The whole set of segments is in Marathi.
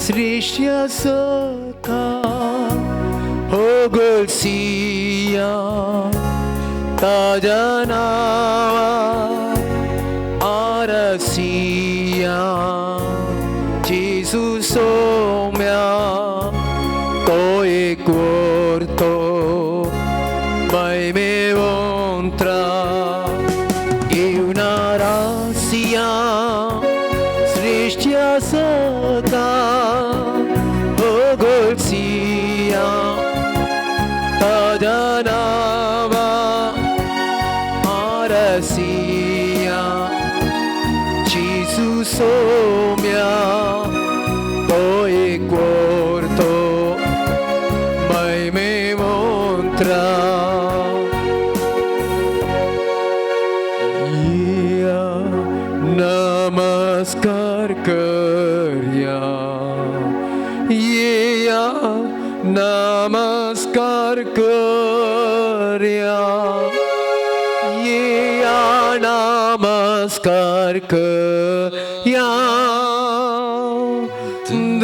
श्रेष्ठ सखा होगळसिया ताजा नावा आरसिया जेसू सोम्या तो एक वर्तो मैमे वंत्रा येवनारासिया श्रेष्ठ सखा होगळसिया ताजा नावा आरसिया जेसू सोम्या तो एक वर्तो मैमे वंत्रा नमस्कार कर्या येया नमस्कार कर्या येया नमस्कार कर्या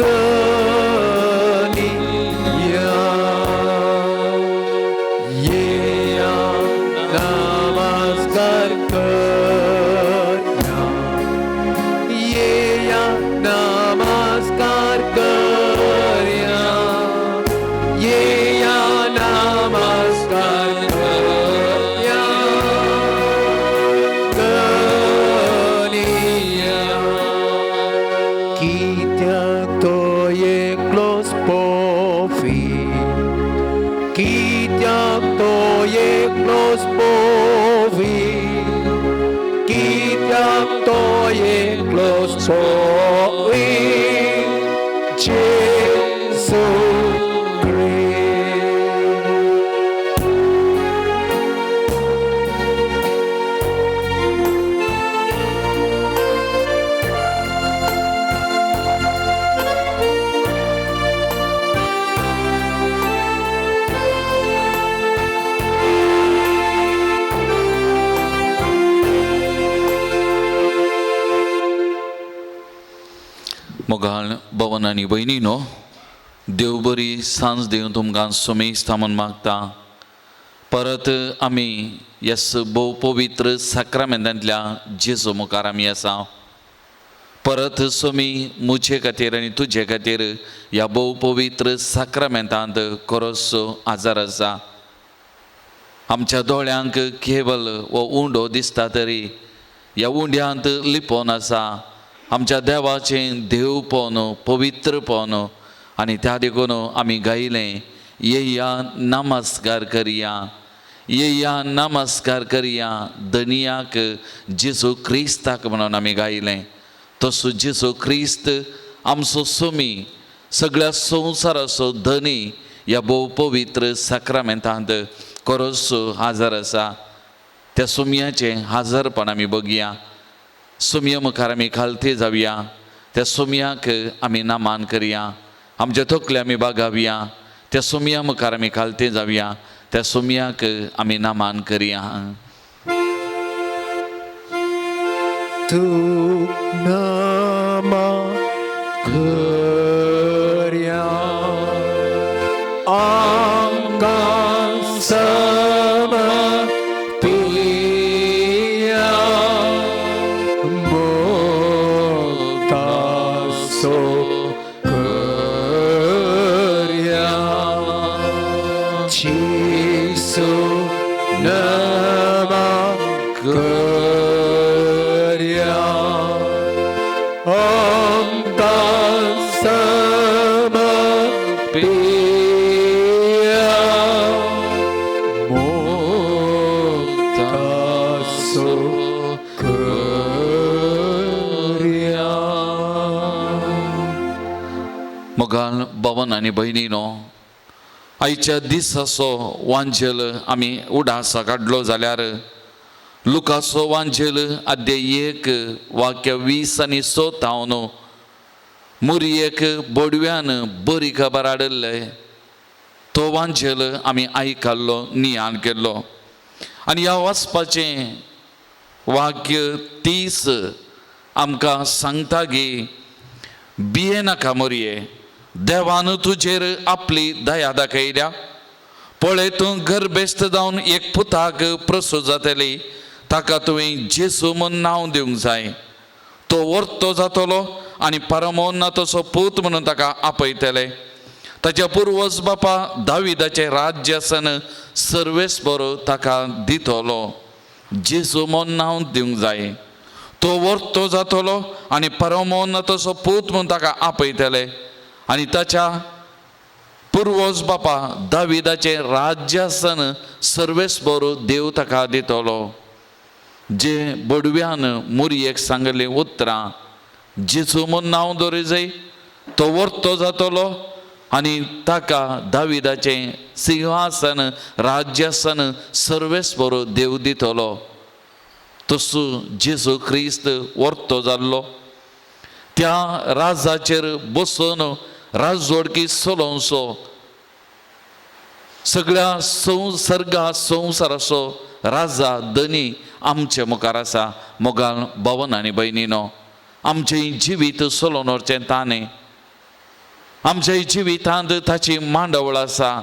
दनिया येया नमस्कार कर्या येया नमस्कार कर्या येया नमस्कार कर्या दनिया कित्याक तो एकलोच पोफी कित्याक तो एकलोच पोफी कित्याक तो एकलोच पोफी जेसू मोगाळ भवन आनी भयणीनो, देव बरी सांज दिवन तुमकां सोमेस्ता म्हूण मागता. परत आमी ह्या भोव पवित्र साक्रामेंतांतल्या जेजू मुखार आमी आसा. परत सोमी मुजे खातीर आनी तुजे खातीर ह्या भोव पवित्र साक्रामेंतांत खरोच आजार आसा. आमच्या दोळ्यांक केवल हो उंडो दिसता तरी ह्या उंड्यांत लिपोवन आसा आमच्या देवाचें देवपण पवित्रपण. आनी त्या देखून आमी गायलें, येया नमस्कार करया, येया नमस्कार करया धनियाक जेजू क्रिस्ताक म्हणून आमी गायलें. तसो जेजू क्रिस्त आमचो सोमी सगळ्या संवसाराचो धनी ह्या भोव पवित्र साक्रामेंतांत खरोच हाजर आसा. त्या सोमयाचें हाजरपण आमी बगया. सोमया मुखार आमी खालते जावया. त्या सोमयाक आमी नामान करया. आमच्या तकले आमी बागावया. त्या सोमया मुखार आमी खालते जावया. त्या सोमयाक आमी नामान करया. तू नामा करया आमकां समर्पिया मोगतासो करया जेसू नामा करया आमकां समर्पिया मोगतासो करया. मोगाळ भवन आनी भयणीनो, आयच्या दिसाचो वांजेल आमी उडासा काडलो जाल्यार लुकाचो वांजेल अध्याय 1 वाक्य 20 आनी 57 मुरयेक बोडव्यान बरी खबर हाडले. तो वांजेल आमी आयकल्लो नियान केल्लो. आनी ह्या वाचपाचें वाक्य 30 आमकां सांगता की बिये नाका मोरये, देवान तुजेर आपली दया दाखयल्या. पळय तूं गर्भेस्त जावन एक पुताक प्रसूत जातली, ताका तुवें जेसू म्हूण नांव दिवंक जाय. तो वर्तो जातलो आनी परमोन्नताचो पूत म्हणून ताका आपयतले. ताच्या पुर्वज बापा दाविदाचें राज्य आसन सर्वेस्पर ताका दितलो. जेसू म्हूण नांव दिवंक जाय. तो वर्तो जातलो आनी परमोन्नताचो पूत म्हणून ताका आपयतले. आनी ताच्या पुर्वज बापा दाविदाचें राज्य आसन सर्वेस्पर देव ताका दितलो. जे बडव्यान मुरयेक सांगलें उतरां जेसू म्हूण नांव दवरूं जाय. तो वर्तो जातलो आनी ताका दाविदाचें सिंहासन राज्यासन सर्वेस्पर देव दितलो. तसो जेसू क्रिस्त वर्तो जाल्लो. त्या राजाचेर बसून राजवडकी चलोवचो. सगळ्या संवसाराचो राजा धनी आमचे मुखार आसा. मोगाल भावन आनी भयणीनो, आमचें जिवीत चलोवन व्हरचें ताणें. आमच्या जिवितांत ताची मांडवळ आसा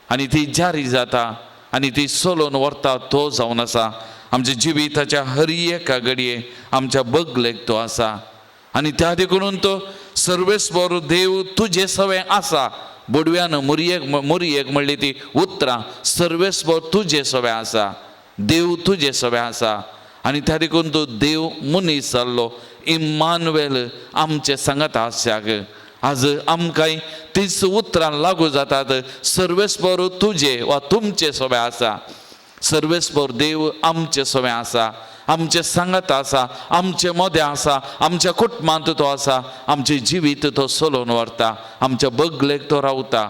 आनी ती जारी जाता आनी ती चलोवन व्हरता तो जावन आसा. आमच्या जिविताच्या हर एका घडये आमच्या बगलेक तो आसा. आनी त्या देखून तो सर्वेस्पर देव तुजे सवें आसा. बडव्यान मुरयेक म्हणली ती उतरां सर्वेस्पर तुजे सवें आसा. देव तुजे सवें आसा. आनी त्या देखून तो देव मनीस जाल्लो इम्मानुएल आमचे सांगात आसाक. आज आमकांय तीच उतरां लागू जातात. सर्वेस्पर तुजे वा तुमचे सवें आसा. सर्वेस्पर देव आमचे सवें आसा. आमचे सांगात आसा. आमचे मोदें आसा. आमच्या कुटुंबांत तो आसा. आमचे जिवीत तो चलोवन व्हरता. आमच्या बगलेक तो रावता.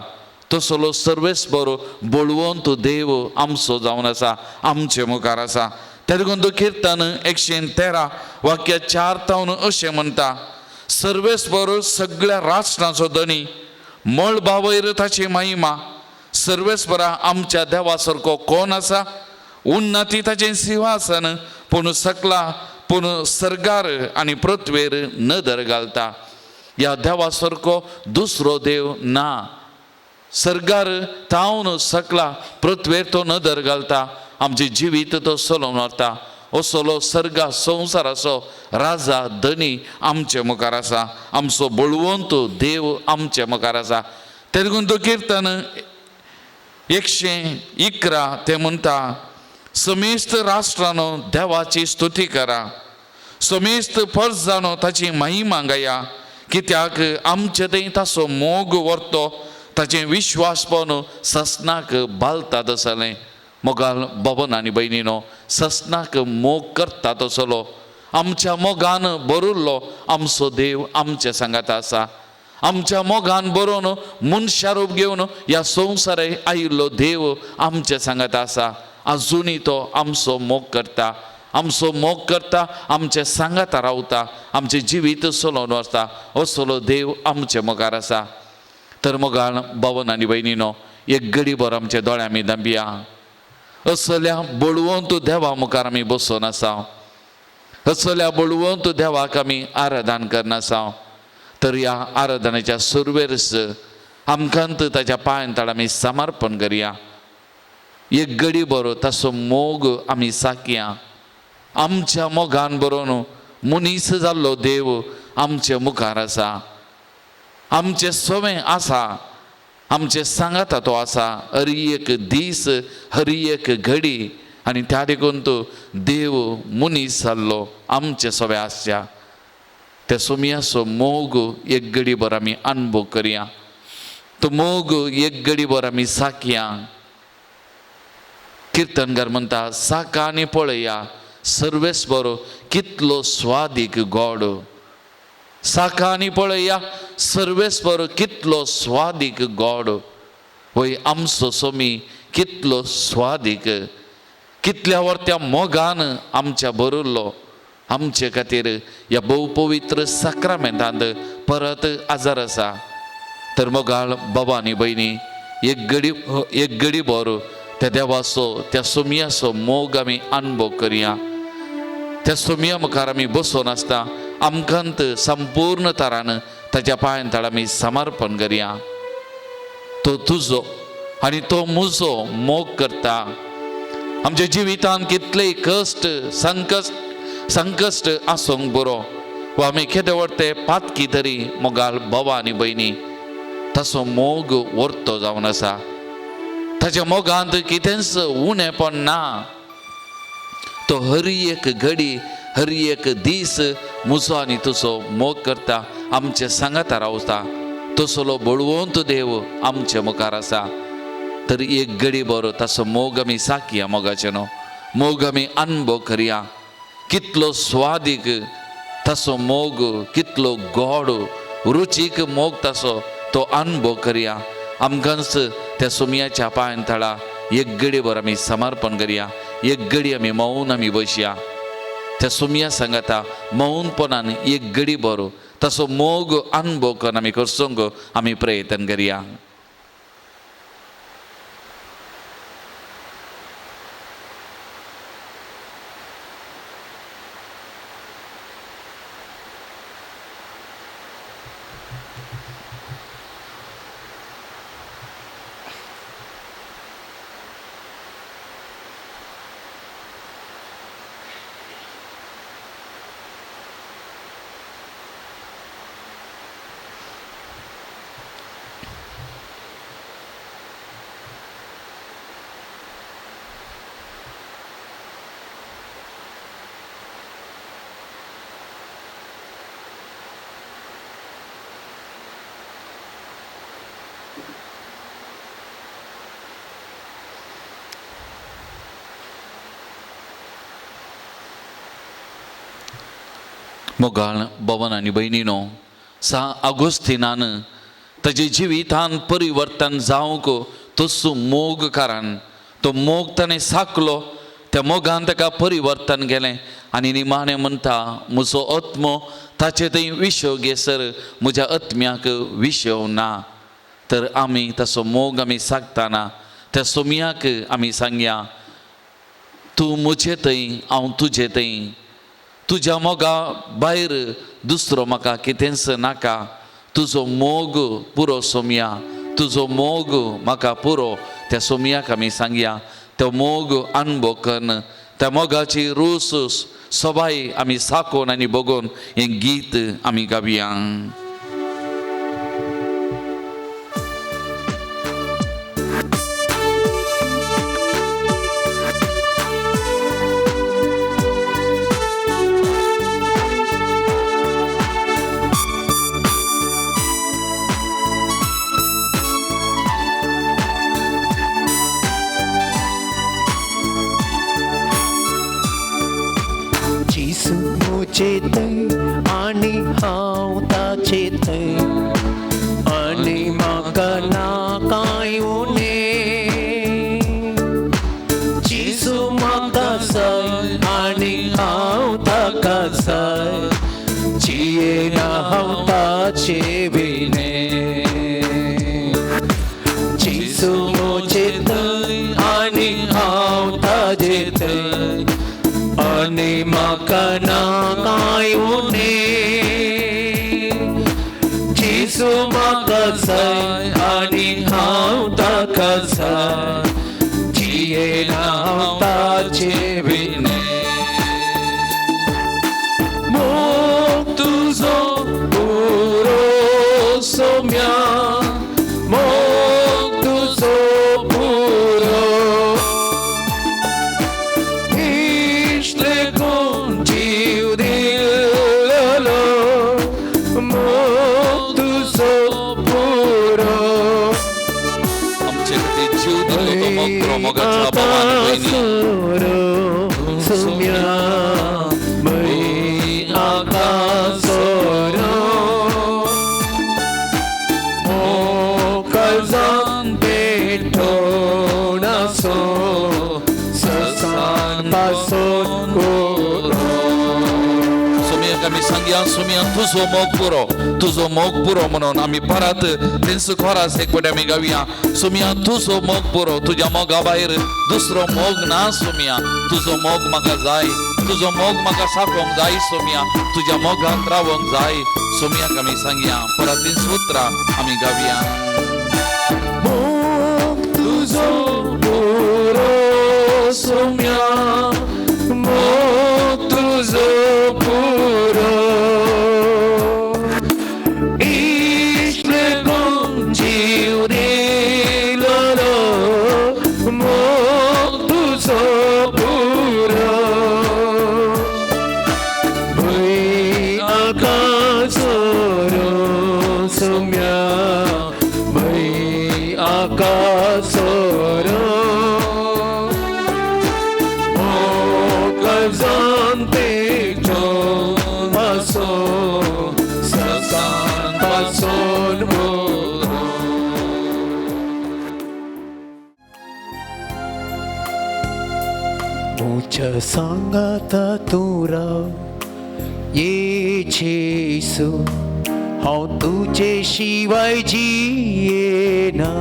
तसलो सर्वेस्पर बळवंत देव आमचो जावन आसा. आमचे मुखार आसा. त्या देखून तो किर्तन 113 वाक्य 4 तावन अशें म्हणटा. सर्वेस्पर सगळ्या राष्ट्रांचो धनी, मळबा वयर ताची महिमा. सर्वेस्परा आमच्या देवा सारको कोण आसा? उन्नती ताचें सिंहासन, पूण सर्गार आनी पृथ्वेर नदर घालता. ह्या देवा सारको दुसरो देव ना. सर्गार तावन सकला, पृथ्वेर तो नदर घालता. आमचे जिवीत तो चलोवन व्हरता. असलो सर्गा संवसाराचो राजा धनी आमचे मुखार आसा. आमचो बळवंत देव आमचे मुखार आसा. ते देखून तो किर्तन 111 ते म्हणटा. समेस्त राष्ट्रानो देवाची स्तुती करा. समेस्त फर्जानो ताची महिमा गाया. कित्याक आमचे थंय ताचो मोग व्हरतो. ताचें विश्वासपण ससनाक बालतात आसलें. मोगाल भावन आनी भयणीनो, ससनाक मोग करता तसलो आमच्या मोगान बरोल्लो आमचो देव आमचे सांगात आसा. आमच्या मोगान बरोवन मनशा रूप घेवन ह्या संवसाराक आयिल्लो देव आमचे सांगात आसा. आजुनी तो आमचो मोग करता. आमचो मोग करता. आमचे सांगात रावता. आमचे जिवीत चलोवन व्हरता. असलो देव आमचे मुखार आसा. तर मोगाल भावन आनी भयणीनो, एक घडीभर आमच्या दोळ्यां आमी धांबया. असल्या बळवंत देवा मुखार आमी बसून आसा. असल्या बळवंत देवाक आमी आराधन करना आसा. तर ह्या आराधनेच्या सुरवेरस आमकांत ताच्या पांयांतळ आमी समर्पण करया. एक घडीभर ताचो मोग आमी साकया. आमच्या मोगान बरोवन मनीस जाल्लो देव आमचे मुखार आसा. आमचे सवें आसा. आमचे सांगात तो आसा. हर एक दीस, हर एक घडी. आनी त्या देखून तो देव मनीस जाल्लो आमचे सवें आसच्या. त्या सुमयाचो मोग एक घडीभर आमी अनुभव करया. तो मोग एक घडीभर आमी साकया. किर्तनकार म्हणटा, साका आनी पळया सर्वेस्पर कितलो स्वादीक गोड. साका आनी पळया सर्वेस्पर कितलो स्वादीक गोड. वय आमचो सोमी कितलो स्वादीक. कितल्या वर्त्या मोगान आमच्या बरोल्लो. आमचे खातीर ह्या भोव पवित्र साक्रामेंतांत परत आजार आसा. तर मोगाळ बाबा आनी भयणी, एक घडीभर त्या देवाचो, त्या सोमयाचो मोग आमी अनुभव करया. त्या सोमया मुखार आमी बसून आसता आमकांत संपूर्ण तरान ताच्या पांयांतळ आमी समर्पण करया. तो तुजो आनी तो म्हजो मोग करता. आमच्या जिवितांत कितलेय कश्ट संकश्ट आसूंक बरो वा आमी केदे व्हरते पातकी तरी मोगाल भावा आनी भयणी तसो मोग व्हरतो जावन आसा. ताच्या मोगांत कितेंच उणेपण ना. तो हर एक घडी हर एक दीस म्हजो आनी तुजो मोग करता, आमचे सांगाता रावता. तसलो बळवंत देव आमच्या मुखार आसा. तर एक घडी बरो तसो मोग आमी साकया. मोगाचे न्हू मोग आमी अनुभव करया. कितलो स्वादीक तसो मोग, कितलो गोड रुचीक मोग तसो तो अनुभव करया. आमकांच त्या सुमयाच्या पांयांतळा एक घडी भर आमी समर्पण करया. एक घडी आमी मौन आमी बसया. त्या सुमया सांगाता मौनपणान एक घडी बरो तसो मोग अनुभव करून आमी करसोंक आमी प्रयत्न करया. मोगाळ भवन आनी भयणीनो, सा ऑगस्टिनान ताजे जिवितान परिवर्तन जावंक तसो मोग कारण तो मोग ताणें साकलो. त्या मोगान ताका परिवर्तन केलें आनी निमाणें म्हणटा म्हजो आत्मो ताचे थंय विशव घेसर म्हज्या आत्म्याक विशव ना. तर आमी तसो मोग आमी साकताना त्या सुमयाक आमी सांगया, तूं म्हजे थंय हांव तुजे थंय. तुज्या मोगा भायर दुसरो म्हाका कितेंच नाका. तुजो मोग पुरो सुमया, तुजो मोग म्हाका पुरो. त्या सुमयाक आमी सांगया. तो मोग अनुभव करून त्या मोगाची रूस सबाय आमी साकोन आनी बगोवन हें गीत आमी गावया. मुझे थंय आनी हांव ताचे थंय आनी म्हाका ना कांय उणें. जेजू म्हाका जाय आनी हांव ताका जाय. जियेना हांव ताचे विणे. जेजू मुझे थंय आनी हांव ताचे थंय आनी म्हाका ना कांय उणें. जेजू म्हाका जाय आनी हांव ताका जाय. जियेना हांव ताचे विणे. मोग तुजो पुरो सुमया, मोग तुजो पुरो. जीव दिलो मोग तुजो पुरो. आमचे खातीर जीव दिलो तो मोग पुरो. मोगाच्या भावान भयणी सुमया मई आकाशोरो. मोगान पेटोन आसो ससान पासून कोरो. सुमयाक आमी सांगया, सुमया तुजो मोग पुरो, तुजो मोग पुरो म्हणून आमी परत प्रिन्स खोरास एक फावटी आमी गावया. सुमया तुजो मोग पुरो. तुज्या मोगा भायर दुसरो मोग ना सुमया. तुजो मोग म्हाका जाय. तुजो मोग म्हाका साकोंक जाय सुमया. तुज्या मोगांत रावोंक जाय सोमयाक आमी सांगया परतीन सुत्रा आमी गावया मोग तुझो पुरो सोम्या मोग तुझो पुरो इश्ट कोण जीव दिलो मोग तुझो पुरो भुई आकाशरो सोम्या भुई आकाशरो मोकजांते मासो ससान पासून मोरो मुझ्या सांगात तुरा येशू हांव तुजे शिवाय जियेना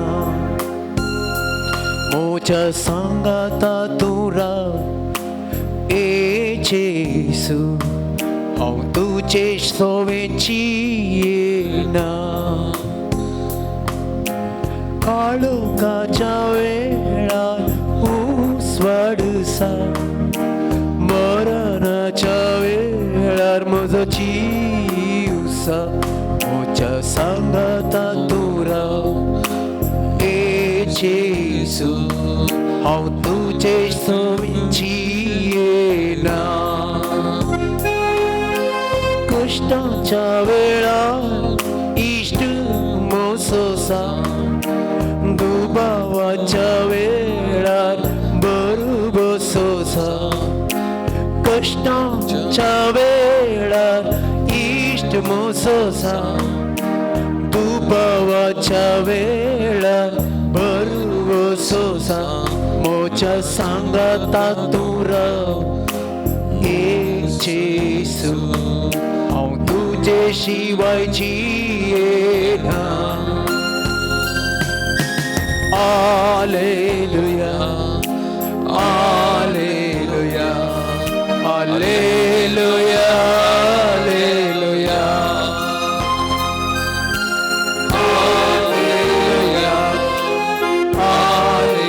मुझ्या सांगात तुरा येशू हांव तुजे सोवे जियेना काळोखाच्या वेळार उसवाडसा मरणाच्या वेळार म्हजो जीवसा म्हज्या सांगाता तुरा येशू हांव तुजे सोबीत जियेना कश्टाच्या वेळार इश्ट मोसोसा दुबावाच्या वेळार बरोबसोसा कष्टाच्या वेळार इश्ट मोसोसा दुबावाच्या वेळार बरोबसोसा मोच्या सांगाता तुरा येशू हांव तुजे शिवाय जियेना Alleluia, Alleluia, Alleluia, Alleluia, Alleluia,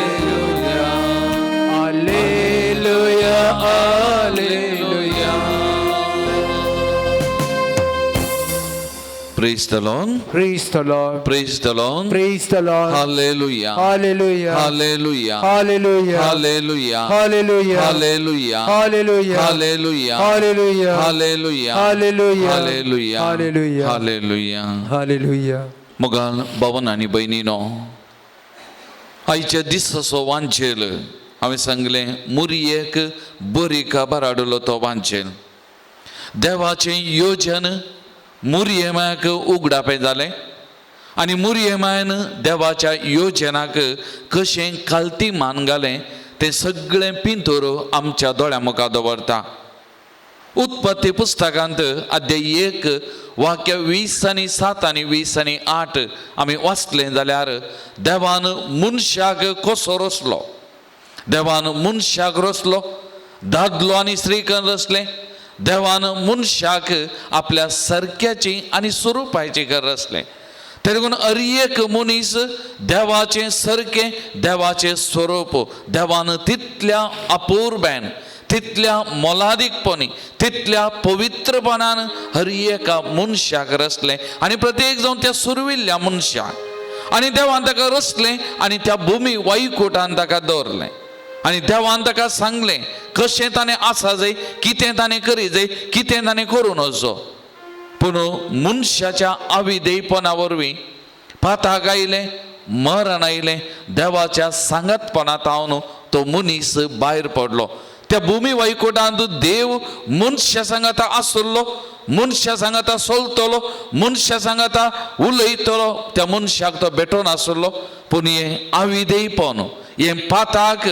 Alleluia, Alleluia, Alleluia. Praise the Lord. Praise the Lord. Praise the Lord. Praise the Lord. Hallelujah. Hallelujah. Hallelujah. Hallelujah. Hallelujah. Hallelujah. Hallelujah. Hallelujah. Hallelujah. Hallelujah. Hallelujah. Hallelujah. Hallelujah. Hallelujah. Hallelujah. Hallelujah. मोगाल भावन आनी भयणीनो आयच्या दिसाचो वांचेल हांवें सांगलें मुरयेक बरी काबार हाडलो तो वांचेल देवाचें योजन मुरयेमाक उगडापें जालें आनी मुरयेमायन देवाच्या योजनाक कशें खालती मान घालें तें सगळें पिंतूर आमच्या दोळ्या मुखार दवरता उत्पत्ती पुस्तकांत अध्याय 1 वाक्य 20 आनी 7 आनी 20 आनी 8 आमी वाचलें जाल्यार देवान मनशाक कसो रचलो देवान मनशाक रचलो दादलो आनी स्त्रीकन रचलें देवान मनशाक आपल्या सारक्याची आनी स्वरुपाची कर रचलें तेदेखून हर एक मनीस देवाचें सारकें देवाचें स्वरूप देवान तितल्या अपूर्ब्यान तितल्या मोलादीकपणी तितल्या पवित्रपणान हर एका मनशाक रचलें आनी प्रत्येक जावन त्या सुरविल्ल्या मनशाक आनी देवान ताका रचलें आनी त्या भुमी वायुकोटान ताका दवरलें आनी देवान ताका सांगलें कशें ताणें आसा जाय कितें ताणें करी जाय कितें ताणें करूं नजो पूण मनशाच्या अविधेयपणा वरवीं पाताक आयलें मरण आयलें देवाच्या सांगतपणांत हांव तो मनीस भायर पडलो त्या भुमी वायुकोटांत देव मनशा सांगता आसलो मनशा सांगता चलतलो मनशा सांगता उलयतलो त्या मनशाक तो भेटो नासलो पूण हें अविधेयपण हें पाताक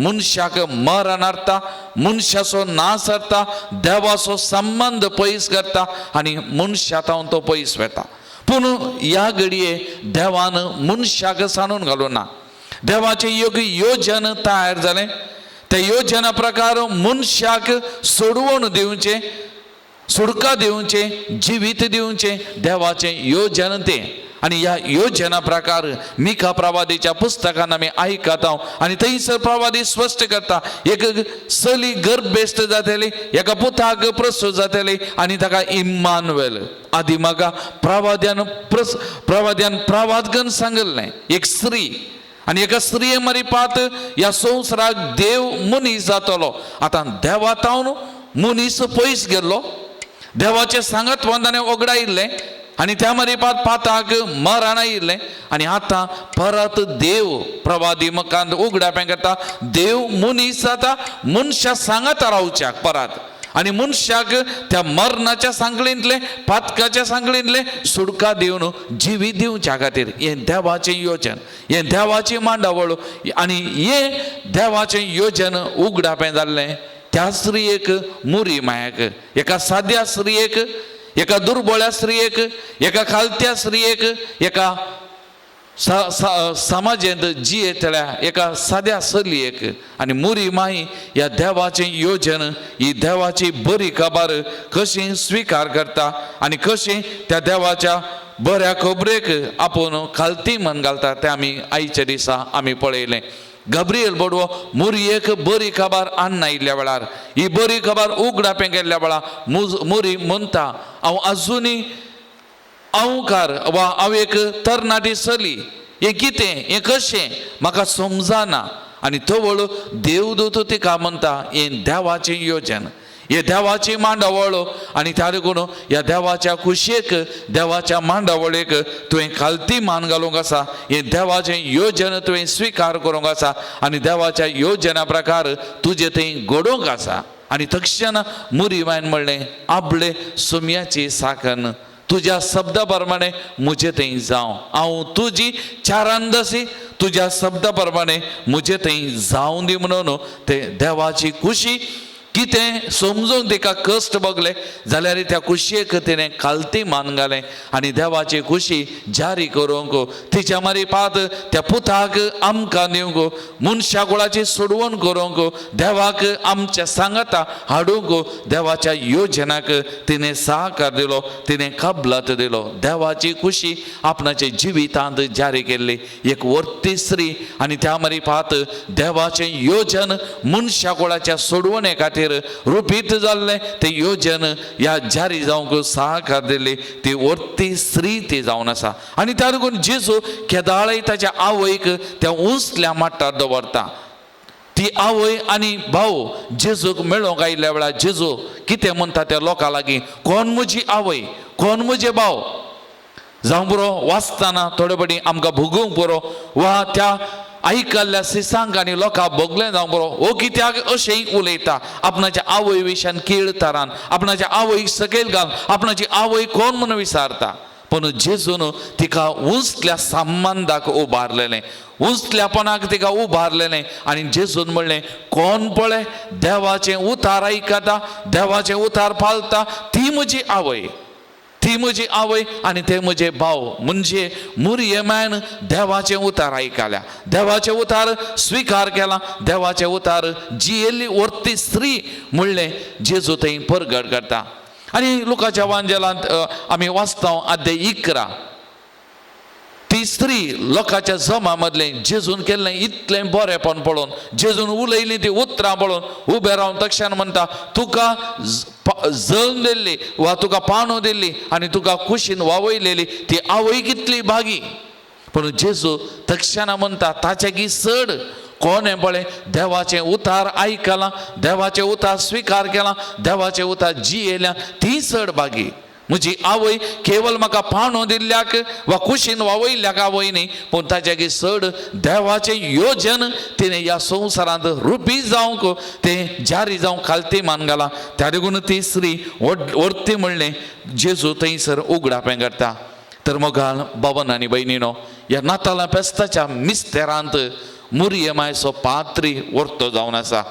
मनशाक मरण हाडटा मनशाचो नाश हाडटा देवाचो संबंध पयस करता आनी मनशाक हांव तो पयस वेता पूण ह्या घडये देवान मनशाक सांडून घालूं ना देवाचें योग्य योजन तयार जालें त्या योजना प्रकार मनशाक सोडवून दिवचें सुडका दिवचे जिवीत दिवचे देवाचे योजन ते आणि या योजना प्रकार मिका प्रवादीच्या पुस्तकांना मी ऐकत आहो आणि थंयसर प्रवादी स्पष्ट करता एक सली गर्भेस्त जातली एका पुताक प्रसूत जातली आणि ताका इम्मानुएल आधी म्हाका प्रवाद्यान प्रवादगन सांगलें एक स्त्री आणि एका स्त्रिये मरी पात या संवसाराक देव मनीस जातलो आता देवातावन मनीस पयस गेल्लो देवाचे सांगत वंदाने ओगडायिल्ले आणि त्या मरीपात पाताक मरण आयिल्लें आणि आता परत देव प्रवादी मकान उगडाप्यां करता देव मनीस जाता मनशा सांगत रावच्याक परत आणि मनशाक त्या मरणाच्या सांगळेंतले पातकाच्या सांगळेंतले सुडका दिवन जिवी दिवच्या खातीर हें देवाचें योजन हें देवाची मांडावळ आणि हें देवाचें योजन उगडापें जाल्लें त्या स्त्रियेक मुरी मायक एका साद्या स्त्रियेक एका दुर्बळ्या स्त्रियेक एका खालत्या स्त्रियेक एका समाजेंत जियेतल्या एका साद्या चलयेक आणि मुरी माई या देवाचें योजन ही देवाची बरी खबर कशी स्वीकार करता आणि कशी त्या देवाच्या बऱ्या खबरेक आपूण खालती मन घालता तें आमी आयच्या दिसा आमी पळयलें गब्रियल बडवो मुरयेक बरी खबर हाडून आयिल्ल्या वेळार ही बरी खबर उगडापें गेल्ल्या वेळार मुरी म्हणटा हांव आजुनी अवकार वा हांव एक तरणाटी चली हें कितें हें कशें म्हाका समजना आनी थवळ देवदूत तिका म्हणटा हें देवाचें योजन हे देवाची मांडावळ आणि त्या देखून ह्या देवाच्या कुशेक देवाच्या मांडावळेक तुवें खालती मान घालूंक आसा हें देवाचें योजन तुवें स्वीकार करूंक आसा आनी देवाच्या योजना प्रकार तुजें थंय घडोवंक आसा आनी तक्षण मुरी मायन म्हणलें आपले सुमयाची साखन तुज्या शब्दा प्रमाणे मुझे थंय जावं हांव तुजी चारांदसी तुज्या शब्दा प्रमाणे मुझे थंय जावं दी म्हणून ते देवाची खुशी कितें समजून तिका कश्ट बगले जाल्यार त्या कुशयेक तिणें खालती मान घालें आनी देवाची खुशी जारी करूंक तिच्या मारीफात त्या पुताक आमकां दिवंक मनशा कुळाची सोडवण करूंक देवाक आमच्या सांगता हाडूंक देवाच्या योजनाक तिणें सहकार दिलो तिणें कबलात दिलो देवाची खुशी आपणाच्या जिवितांत जारी केल्ली एक वर्ती स्त्री आनी त्या मारीफात देवाचें योजन मनशा कुळाच्या सोडवणे खातीर रुपीत जाल्ले ते योजन या जारी जावंक सहकार दिल्ली ती वर्ती स्त्री ती जावन आसा आनी त्या लागून जेजू केदाळय ताच्या आवयक त्या उंचल्या माट्टार दवरता ती आवय आनी भाऊ जेजूक मेळोंक आयिल्ल्या वेळार जेजू कितें म्हणटा त्या लोकां लागीं कोण म्हजी आवय कोण म्हजे भाव जावं बरो वाचतना थोडे फावटी आमकां भोगूंक बरो वा त्या आयकल्ल्या सिसांक आनी लोकांक भोगलें जावं बरो हो कित्याक अशेंय उलयता आपणाच्या आवय विशयान कीळ तरान आपणाच्या आवयक सकयल घाल आपणाची आवय कोण म्हणून विचारता पण जेजून तिका उंचल्या संबंधाक उबारलेलें उंचल्यापणाक तिका उबारलेलें आनी जेजून म्हणलें कोण पळय देवाचें उतार आयकता देवाचें उतार पाळटा ती म्हजी आवय ती म्हजी आवय आनी ते म्हजे भाव म्हणजे मुरयेमायन देवाचें उतार आयकल्या देवाचें उतार स्वीकार केला देवाचें उतार जियेल्ली वर्ती स्त्री म्हणलें जेजू थंय परगट करता आनी लुकाच्या वांजेलांत आमी वाचता अध्याय 11 ती स्त्री लोकांच्या जमा मदलें जेजून केल्लें इतलें बरेंपण पळोवन जेजून उलयलीं ती उतरां पळोवन उबें रावन तक्षण म्हणटा तुका जळून दिल्ली वा तुका पानो दिल्ली आनी तुका कुशीन वावयलेली ती आवय कितली भागी पूण जेजू तक्षण म्हणटा ताच्याकी चड कोण हें पळय देवाचें उतार आयकलां देवाचें उतार स्वीकार केलां देवाचें उतार जियेल्यां ती चड भागी म्हजी आवय केवळ म्हाका पानो दिल्ल्याक वा कुशीन वावयल्ल्याक आवय न्ही पूण ताच्याकी चड देवाचें योजन तिणें ह्या संवसारांत रुपी जावंक तें जारी जावंक खालती मान घाला त्या देखून ती स्त्री वर्ती म्हणलें जेजू थंयसर उगडापें करता तर मोगाल बाबन आनी भयणीनो ह्या नातालां फेस्ताच्या मिस्तेरांत मुरयेमायचो पात्री वर्तो जावन आसा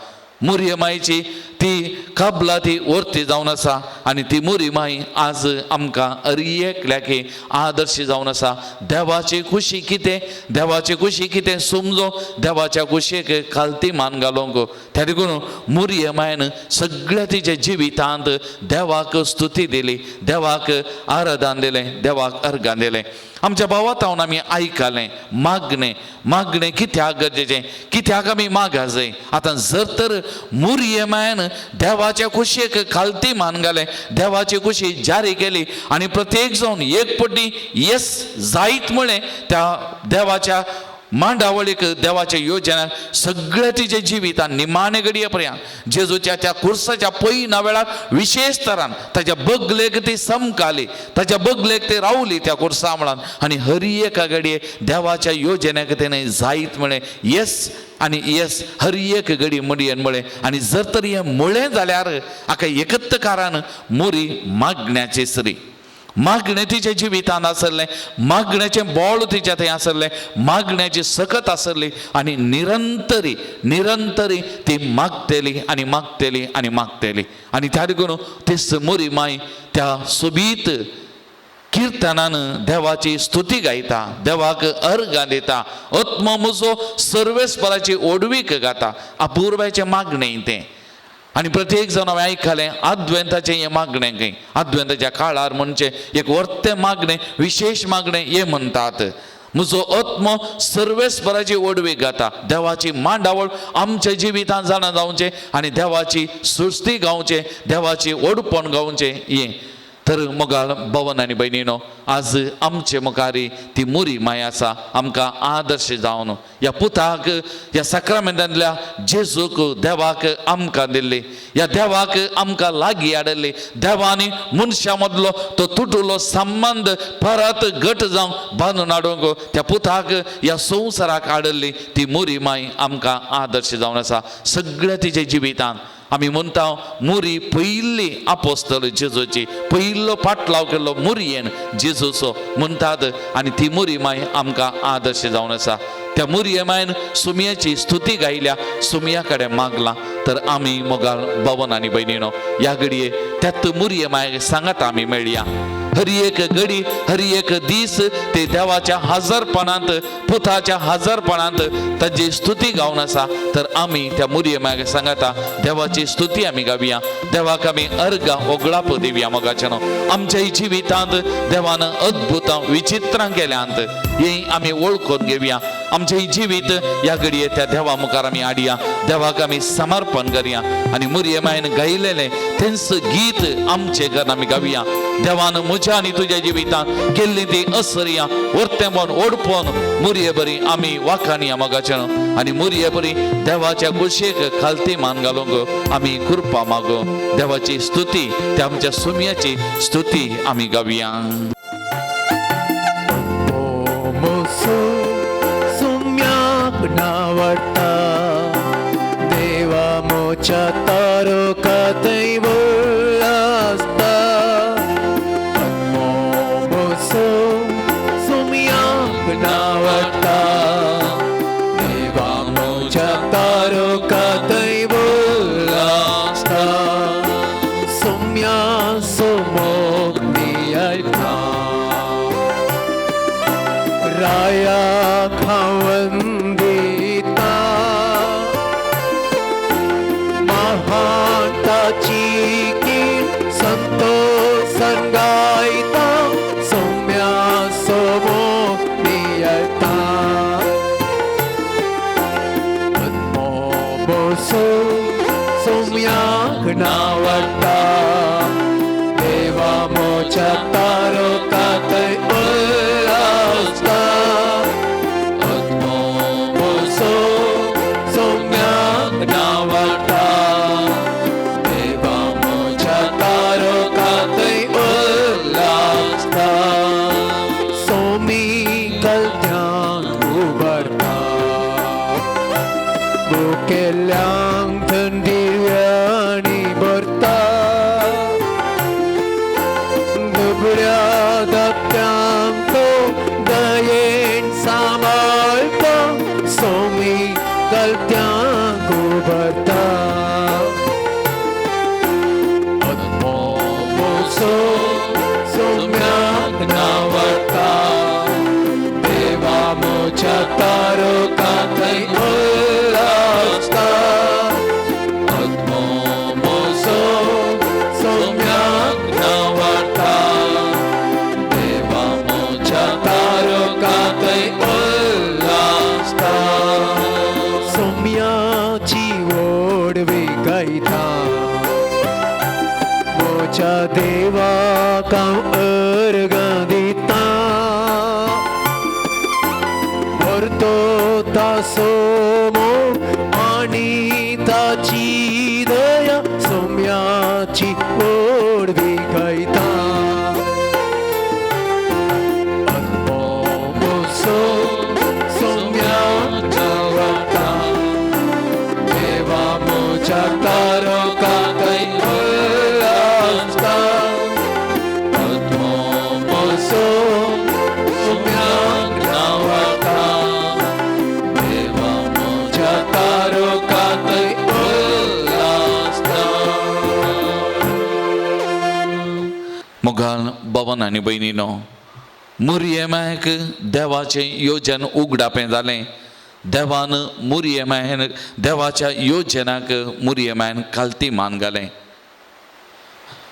मुरयेमायची ती काबला ती वरती जावन आसा आनी ती मोरी माई आज आमकां एकल्याके आदर्श जावन आसा. देवाची खुशी कितें, देवाची खुशी कितें समजो, देवाच्या खुशयेक खालती मान घालूंक. त्या देखून मोरये मायन सगळ्या तिच्या जिवितांत देवाक स्तुती दिली, देवाक आराधन दिलें, देवाक अर्घान दिलें. आमच्या भावातावन आमी आयकलें मागणें कित्याक गरजेचें, कित्याक आमी मागा जाय. आतां जर तर मोरये मायन देवाच्या खुशयेक खालती मान घालें, देवाची खुशी जारी केली आनी प्रत्येक जावन एक पटी येस जायत म्हळें त्या देवाच्या मांडावळीक, देवाच्या योजनाक सगळ्या तिच्या जिवितान निमाणे घडये पर्यंत जेजूच्या त्या कुर्साच्या पयना वेळार विशेष तरान ताच्या बगलेक ती समकाली, ताच्या बगलेक ती रावली त्या कुर्सा मळान आनी हर एका घडये देवाच्या योजनेक तेणें जायत म्हळें येस आनी येस हर एक घडी मडयेन म्हळें. आनी जर तर हें म्हळें जाल्यार हाका एकच कारण मोरी मागण्याची सरी. मागणें तिच्या जिवितांत आसलें, मागण्याचें बोळ तिच्या थंय आसलें, मागण्याची सकत आसली आनी निरंतरी ती मागतेली आनी मागतेली आनी मागतेली. आनी त्या देखून ती मोरी माय त्या सोबीत किर्तनान देवाची स्तुती गायता, देवाक अर्घां दिता, आत्मो म्हजो सर्वेस्पराची ओडवीक गाता. अपुर्वाचें मागणें तें. आनी प्रत्येक जाण हांवें आयकलें आद्वेंताचें हें मागणें खंय. आद्वेंताच्या काळार म्हणजे एक वर्तें मागणें, विशेष मागणें हें म्हणटात. म्हजो आत्मो सर्वेस्पराची ओडवीक गाता. देवाची मांडावळ आमच्या जिवितांत जाणा जावचें आनी देवाची सुस्ती गावचें, देवाची ओडपण गावचें हें. तर मोगाळ भवन आनी भयणीनो, आज आमचे मुखारी ती मोरी माय आसा आमकां आदर्श जावन ह्या पुताक ह्या साक्रामेंतांतल्या जेजूक देवाक आमकां दिल्ली, ह्या देवाक आमकां लागीं हाडली. देवानी मनशा मदलो तो तुटुलो संबंध परत घट जावं बांदून हाडूंक त्या पुताक ह्या संवसाराक हाडली. ती मोरी माय आमकां आदर्श जावन आसा सगळ्या तिच्या जिवितांत. आमी म्हणटा मोरी पयली आपोस्तल जेजूची, पयलो पाटलाव केल्लो मोरयेन जेजूचो म्हणटात. आनी ती मोरी माय आमकां आदर्श जावन आसा. त्या मोरये मायन सुमयाची स्तुती गायल्या, सुमया कडेन मागलां. तर आमी मोगाळ भवन आनी भयणीनो ह्या घडये त्यात मोरये मायक सांगात आमी मेळया. हर एक घडी, हर एक दीस ते देवाच्या हजरपणांत, पुताच्या हजरपणांत ताची स्तुती गावन आसा. तर आमी त्या मोरये मायक सांगाता देवाची स्तुती आमी गावया, देवाक आमी अर्घां ओगळाप दिवया. मोगाचेनो आमच्या जिवितांत देवान अद्भुतां विचित्रां केल्यांत हें आमी वळखून घेवया. आमचें जिवीत ह्या घडये त्या देवा मुखार आमी हाडया, देवाक आमी समर्पण करया. आनी मोरये मायन गायलेलें तेंच गीत आमचे घरान आमी गावया. देवान म्हज्या आनी तुज्या जिवितांत केल्ली ती असर्या वर्तेपण ओडपण मोरये बरी आमी वाखाणया. मोगाचेनो आनी मोरये बरी देवाच्या कुशेक खालती मान घालूंक आमी कृपा मागो. देवाची स्तुती, त्या आमच्या सुमयाची स्तुती आमी गावया. नावडटा देवा मोच्या तारोका दैव आसता. मोसो सुमयाक नावडटा देवा मोच्या तारोका दैव आसता. सुमया सोमोक नियता राया खावन संगायता सौम्या सोमो नियता. मोसो सौम्याक नावडटा देवा मोच्या तारोका दैव आसता. मोसो सौम्याक नावडटा केल्यांक थंडी भरता. दुबळ्या दत्यांक तो दयेन सांबाळता. सोमी कलत्यांक उबरता. मोच्या तारका थंय उल्हासता आत्मो मोसो सोम्याक नावाडटा देवा मोच्या तारका थंय उल्हासता सोम्याची ओडवी गायता मोच्या देवाक हांव अर्गां दिता वर्तो तासोमो आनी ताची दया सोम्याची ओडवी गायता आत्मो मोसो सोम्याक नावाडटा देवा मोच्या तारका थंय उल्हासता आत्मो मोसो सोम्याक नावाडटा देवा मोच्या तारका थंय उल्हासता मोगाल भवन आनी भयणीनो मुरयेमाक देवाचें येवजन उगडापें जालें देवान मुरयेमायन देवाच्या योजनाक मुरयेमायन काल्ती मान घालें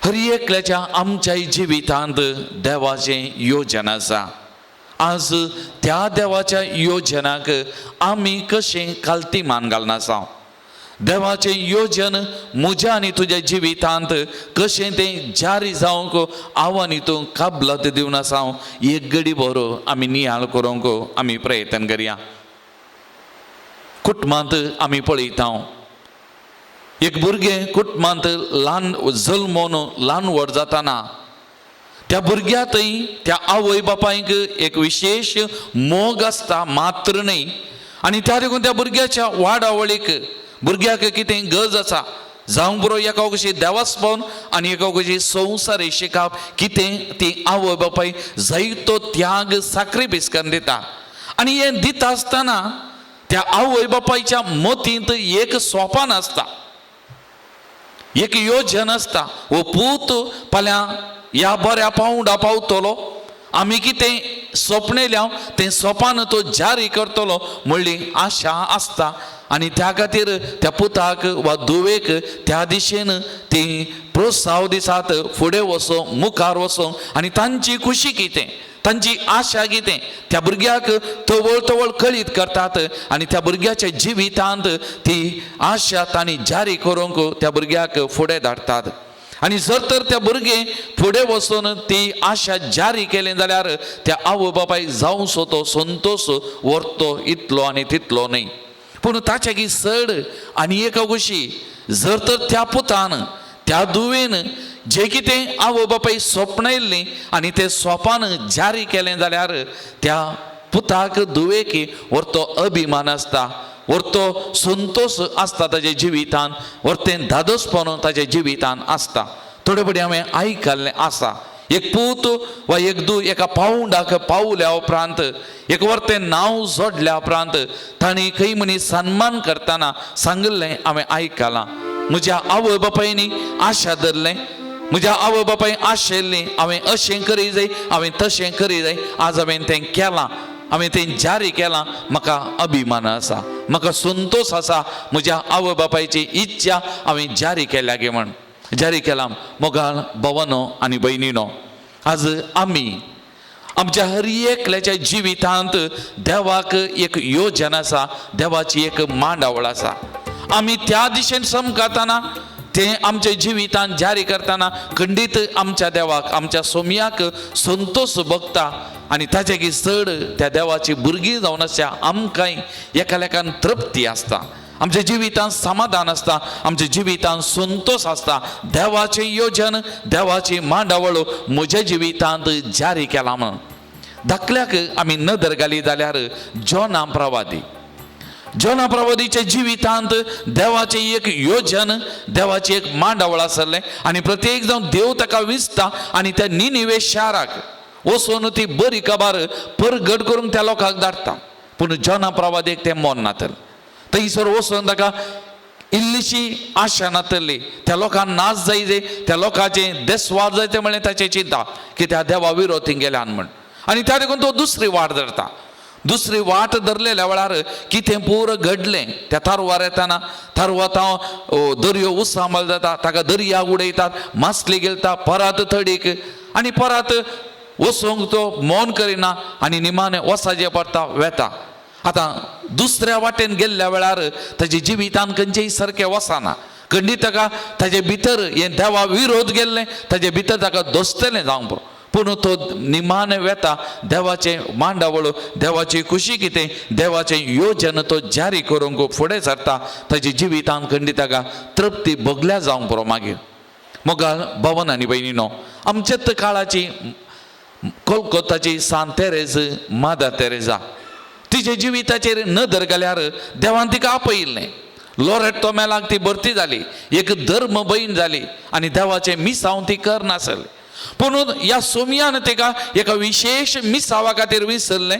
हर एकल्याच्या आमच्या जिवितांत देवाचें योजन आसा आज त्या देवाच्या योजनाक आमी कशें काल्ती मान घालून आसा देवाचें योजन म्हज्या आनी तुज्या जिवितांत कशें तें जारी जावंक आव्हान हितूंक काबलत दिवन आसा एक घडी बरो आमी नियाळ करूंक आमी प्रयत्न करया कुटुंबांत आमी पळयता एक भुरगें कुटुंबांत ल्हान जल्मोन ल्हान व्हड जाताना त्या भुरग्यातय त्या आवय बापायक एक विशेष मोग आसता मात्र न्ही आनी त्या देखून त्या भुरग्याच्या वाडावळीक भुरग्याक कितें गरज आसा जावंक बरो एका कशी देवास्पन आनी एका कशी संवसारी शिकप कितें ती आवय बापाय जायतो त्याग साक्रिफीस करून दिता आनी हें दिता आसतना त्या आवय बापायच्या मतींत एक सोपान आसता एक योजन आसता हो पूत फाल्यां ह्या बऱ्या पावंडा पावतलो आमी कितें सोपणेल्या तें सोपान तो जारी करतलो म्हणली आशा आसता आनी त्या खातीर त्या पुताक वा धुवेक त्या दिशेन ती प्रोत्साव दिसात फुडें वचो मुखार वचो आनी तांची खुशी कितें तांची आशा कितें त्या भुरग्याक तवळ तवळ कळीत करतात आनी त्या भुरग्याच्या जिवितांत ती आशा तांणी जारी करूंक त्या भुरग्याक फुडें धाडटात आनी जर तर त्या भुरगें फुडें वचून ती आशा जारी केलें जाल्यार त्या आवय बापायक जावंसो तो संतोश व्हरतो इतलो आनी तितलो न्ही पूण ताच्या चड आनी एक गोशी जर तर त्या पुतान त्या धुवेन जे कितें आवय बापाय सोपणयल्लीं आनी तें सोपान जारी केलें जाल्यार त्या पुताक धुवेक व्हरतो अभिमान आसता व्हरतो संतोश आसता ताच्या जिवितान व्हरतें धादोसपण ताच्या जिवितान आसता थोडे फावटी हांवें आयकल्लें आसा एक पूत वा एक धूव एका पावंडाक पावल्या उपरांत एक वर्तें नांव जोडल्या उपरांत तांणी खंय मनीस सन्मान करतना सांगलें हांवें आयकलां म्हज्या आवय बापायनी आशा धरलें म्हज्या आवय बापाय आशेल्लीं हांवें अशें करी जाय हांवें तशें करी जाय आज हांवें तें केलां हांवें तें जारी केलां म्हाका अभिमान आसा म्हाका संतोश आसा म्हज्या आवय बापायची इच्छा हांवें जारी केल्या गे म्हण जारी केलां मोगाळ भवनो आनी भयणीनो आज आमी आमच्या हर एकल्याच्या जिवितांत देवाक एक योजना आसा देवाची एक मांडावळ आसा आमी त्या दिशेन समकताना तें आमच्या जिवितांत जारी करतना खंडीत आमच्या देवाक आमच्या सोम्याक संतोश भोगता आनी ताचे चड त्या देवाची भुरगीं जावन आसच्या आमकांय एका लेखान तृप्ती आसता आमच्या जिवितांत समाधान आसता आमच्या जिवितांत संतोष आसता देवाचें योजन देवाची मांडावळ म्हज्या जिवितांत जारी केलां म्हण धाकल्याक आमी नदर घाली जाल्यार जोना प्रवादीच्या जिवितांत देवाचें एक योजन देवाची एक मांडावळ आसलें आनी प्रत्येक जावन देव ताका विसता आनी त्या निनिवे शाराक वचून ती बरी खबर परगट करूंक त्या लोकांक धाडटा पूण जोना प्रवादीक तें मन नातलें थंयसर वचून ताका इल्लीशी आशा नातली त्या लोकांक नाच जाय त्या लोकांचें देस्वाद जाय तें म्हणलें ताची चिंता की त्या देवा विरोध गेल्यान म्हण आनी त्या देखून तो दुसरी वाट धरता दुसरी वाट धरलेल्या वेळार कितें पूर घडलें त्या थारवार येताना थारवता दर्यो उसांबळ जाता, ताका दर्याक उडयतात, मासली गेलता परत थडीक आनी परत वसूंक तो मौन करिना आनी निमाणें वसाचें पडटा वेता. आतां दुसऱ्या वाटेन गेल्ल्या वेळार ताच्या जिवितान खंयचेय सारकें वचना. खंडीत ताका ताचे भितर हें देवा विरोध गेल्लें, ताचे भितर ताका दोस्तलें जावंक पुरो. पूण तो निमाणें वेता देवाचें मांडावळ, देवाची खुशी कितें, देवाचें योजन तो जारी करूंक फुडें सरता. ताच्या जिवितान खंडीत ताका तृप्ती भोगल्या जावंक पुरो. मागीर मोगाळ भवन आनी भयणीनो, आमचेच काळाची कोलकाताची सांत तेरेज मादार तेरेजा, तिच्या जिविताचेर नदर गेल्यार देवान तिका आपयिल्लें. लॉरेट तोमेलाक ती भरती जाली, एक धर्म भयण जाली आनी देवाचें मिसांव ती करनासली. पूण ह्या सोमयान तिका एका विशेष मिसावा खातीर विसरलें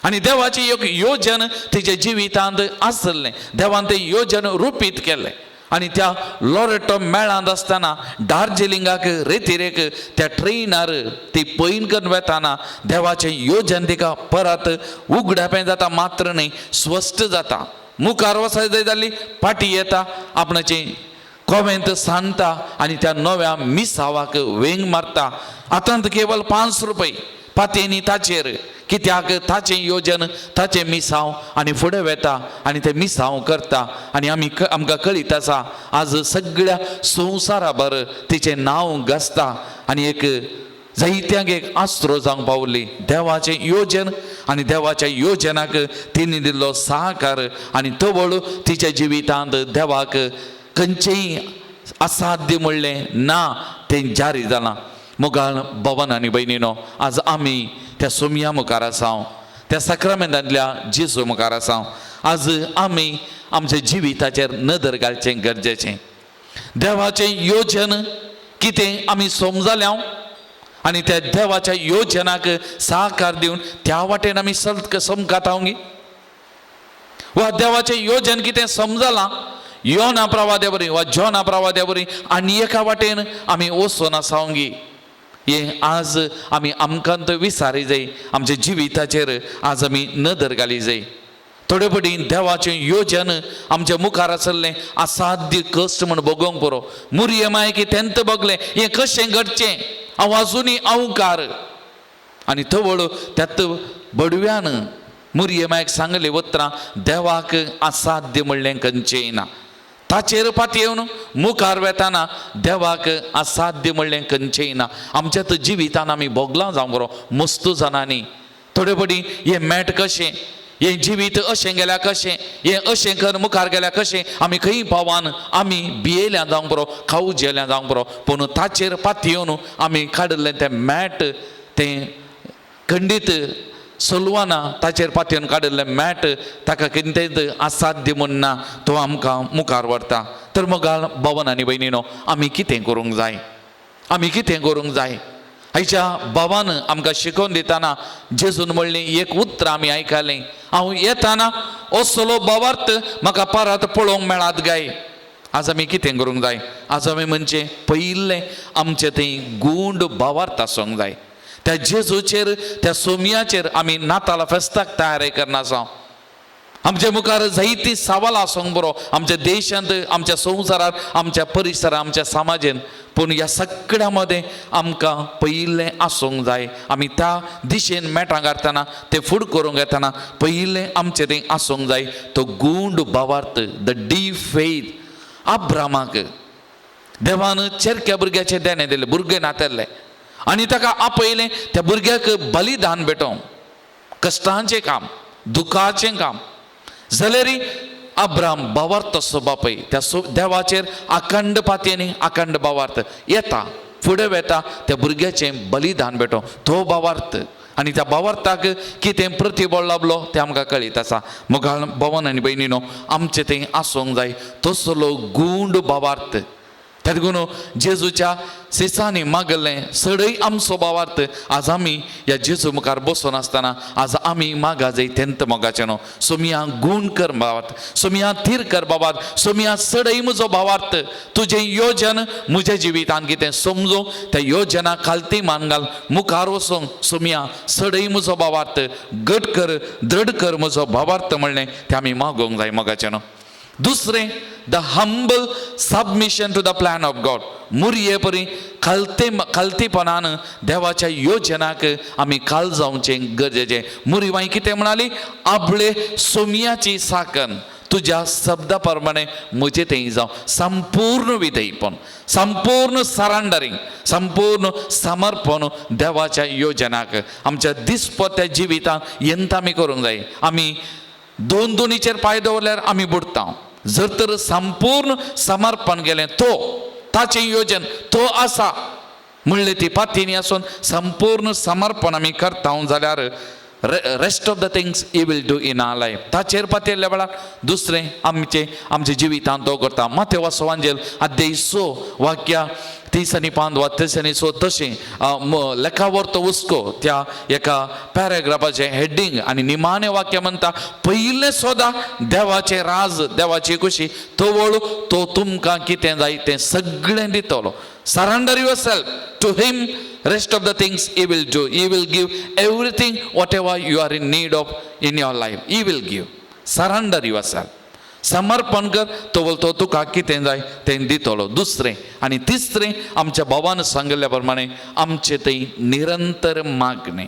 आनी देवाची एक योजन तिच्या जिवितांत आसलें. देवान तें योजन रुपीत केलें आनी त्या लॉरेटो मेळांत आसतना दार्जिलिंगाक रेतीरेक त्या ट्रेनार ती पैन करून वेताना देवाचें योजन तिका परत उगडापें जाता, मात्र न्ही स्वस्थ जाता. मुखार वसाय जाय जाल्ली फाटी येता, आपणाचें कोवेंत सांडटा आनी त्या नव्या मिसावाक वेंग मारता. आतां केवळ 5 रुपये पातेनी ताचेर, कित्याक ताचें योजन, ताचें मिसांव आनी फुडें वेता आनी तें मिसांव करता. आनी आमकां कळीत आसा आज सगळ्या संवसारा भर तिचें नांव गाजता आनी एक जायत्यांक एक आस्त्रो जावंक पावली. देवाचें योजन आनी देवाच्या योजनाक तिणी दिल्लो सहकार आनी तवळ तिच्या जिवितांत देवाक खंयचेय असाध्य म्हणलें ना तें जारी जालां. मोगाळ भवन आनी भयणीनो, आज आमी त्या सोमया मुखार आसां, त्या सक्रामेंतांतल्या जेजू मुखार आसां. आज आमी आमच्या जिविताचेर नदर घालचें गरजेचें. देवाचें योजन कितें आमी समजल्या आनी त्या देवाच्या योजनाक सहकार दिवन त्या वाटेन आमी समकात हांव वा देवाचें योजन कितें समजलां योना प्रवाद्या बरी वा जोना प्रवाद्या बरी आनी एका वाटेन आमी वचून आसांव गी. हें आज आमी आमकांत विसारी जाय, आमच्या जिविताचेर आज आमी नदर घाली जाय. थोडे पटीन देवाचें योजन आमच्या मुखार आसलें असाध्य कश्ट म्हण भोगोंक पुरो. मुर्यमायेक तेंत बगलें हें कशें घडचें, हांव आजुनी अवकार आनी थवळ त्यात बडव्यान मुर्यमायेक सांगलें उतरां देवाक असाध्य म्हणलें खंयचेंय ना. ताचेर पाती येवन मुखार वेताना देवाक असाध्य म्हणलें खंयचेंय ना. आमच्यात जिवितान आमी भोगलां जावं बरो मस्तू जाणांनी. थोडे पटी हें मेट कशें, हें जिवीत अशें गेल्यार कशें, हें अशें कर मुखार गेल्यार कशें, आमी खंय पावान आमी भियेल्यां जावंक बरो, खाऊ जेल्यां जावंक बरो. पूण ताचेर पाती येवन आमी काडलें तें मेट, तें खंडीत सलवाना ताचेर पातयेवन काडिल्लें मेट, ताका कितेंच असाध्य म्हणना, तो आमकां मुखार व्हरता. तर मोगाळ भवन आनी भयणीनो, आमी कितें करूंक जाय, आमी कितें करूंक जाय. आयच्या भावान आमकां शिकोवन दिताना जेजून म्हणलें एक उतर आमी आयकलें, हांव येताना असलो भावार्थ म्हाका परत पळोवंक मेळात गाय. आज आमी कितें करूंक जाय, आज आमी म्हणजे पयिल्लें आमचें तें गूंड भावार्थ आसूंक जाय. त्या जेजूचेर, त्या सोमयाचेर आमी नाताला फेस्ताक तयारी करना आसा. आमच्या मुखार जायतीं सवालां आसूंक बरो, आमच्या देशांत, आमच्या संवसारांत, आमच्या परिसरांत, आमच्या समाजांत. पूण ह्या सगळ्या मदें आमकां पयिल्लें आसूंक जाय. आमी त्या दिशेन मेटां घालतना, तें फूड करूंक येतना पयिल्लें आमचें तें आसूंक जाय तो गूंड भावार्थ, द डीप फेथ. अब्रामाक देवान चेरक्या भुरग्याचें देणें दिलें, भुरगें नातेल्लें आनी ताका आपयलें त्या भुरग्याक बलिदान भेटोवंक. कश्टांचें काम, दुखाचें काम जाल्यार अब्राम भावार्थ असो बापय त्या देवाचेर अखंड पातयेनी अखंड भावार्थ येता, फुडें वेता त्या भुरग्याचें बलिदान भेटोवंक. तो भावार्थ आनी त्या भावार्थाक कितें प्रतिबळ लाभलो तें आमकां कळीत आसा. मुखार भवन आनी भयणीनो, आमचें तें आसूंक जाय तसलो गूंड भावार्थ. त्या देखून जेजूच्या सिसांनी मागलें सडय आमचो भावार्थ आज आमी ह्या जेजू मुखार बसून आसतना आज आमी मागा जाय तेंत मोगाचें न्हू. सोमिया गूण कर भावार्थ, सोमिया थीर कर भावार्थ, सोमिया सडय म्हजो भावार्थ. तुजें योजन म्हज्या जिवितान कितें समजूं त्या योजना खालती मान घाल मुखार वचूंक. सोमिया सडय म्हजो भावार्थ, घट कर दृढ कर म्हजो भावार्थ म्हणलें तें आमी मागोवंक जाय मोगाचें न्हू. दुसरें the humble submission to the plan of God. मुरये परी खालतीपणान देवाच्या योजनाक आमी काल जावचें गरजेचें. मुरवाई कितें म्हणाली, आपले सोमियाची साकन तुज्या शब्दा प्रमाणे म्हजें तें जावं. संपूर्ण विधेयपण, संपूर्ण सरेंडरिंग, संपूर्ण समर्पण देवाच्या योजनाक आमच्या दिसपट्या जिवितांत येंत आमी करूंक जाय. आमी दोनीचेर पांय दवरल्यार आमी बुडटा. जर तर संपूर्ण समर्पण केलें तो ताचें योजन तो आसा म्हणलें ती पातीनी आसून संपूर्ण समर्पण आमी करता जाल्यार rest of the things he will do in our life. ताचेर पातयल्ल्या वेळार दुसरें आमच्या जिवितांत तो करता. माथेव वाचोवांजेल अध्याय 6 वाक्या 30 आनी 5 वा 30 आनी 6 तशें लेखावर्त हुस्को त्या एका पॅरेग्राफाचें हेडिंग आनी निमाणें वाक्य म्हणटा, पयलें सोदा देवाचें राज, देवाची खुशी तवळ तो तुमकां कितें जाय तें सगळें दितलो. Surrender yourself to him, rest of the things he will do. He will give everything whatever you are in need of in your life. He will give. Surrender yourself. समर्पण कर तो तुका कितें जाय तें दितलो. दुसरें आनी तिसरें आमच्या भावान सांगिल्ल्या प्रमाणे आमचें तें निरंतर मागणें.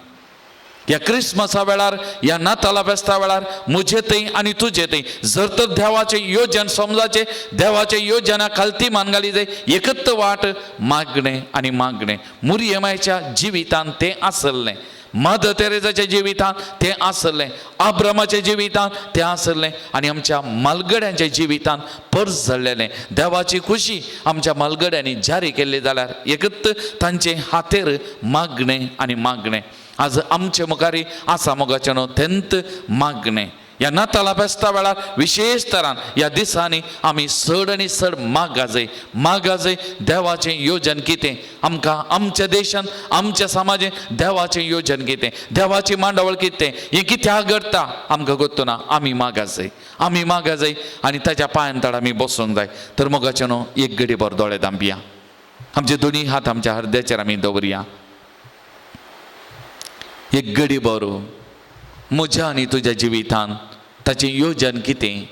ह्या क्रिसमसा वेळार, ह्या नाताला फेस्ता वेळार म्हजें तें आनी तुजें तें जर तर देवाचें योजन समजाचें, देवाचें योजना खालती मान घाली जाय. एकच वाट मागणें आनी मागणें. मुरयेमाच्या जिवितांत तें आसलें, मदर तेरेसाच्या जिवितांत तें आसलें, अब्रामाच्या जिवितांत तें आसलें आनी आमच्या मालगड्यांच्या जिवितांत पर्स झडलेलें. देवाची खुशी आमच्या मालगड्यांनी जारी केल्ली जाल्यार एकच तांचे हातेर मागणें आनी मागणें. आज आमचे मुखारी आसा मोगाचें न्हू तेंत मागणें. ह्या नाताला फेस्ता वेळार विशेश तरान ह्या दिसांनी आमी चड आनी चड मागा जाय देवाचें योजन कितें आमकां आमच्या देशांत, आमच्या समाजांत देवाचें योजन कितें, देवाची मांडावळ कितें, हें कित्याक घडटा आमकां गोत्तो ना. आमी मागा जाय आनी ताच्या पांयां तळ आमी बसूंक जाय. तर मोगाचें न्हू एक घडी भर दोळे धांपया, आमचे दोनी हात आमच्या हृदयाचेर आमी दवरया. एक घडी भर म्हज्या आनी तुज्या जिवितांत ताचें योजन कितें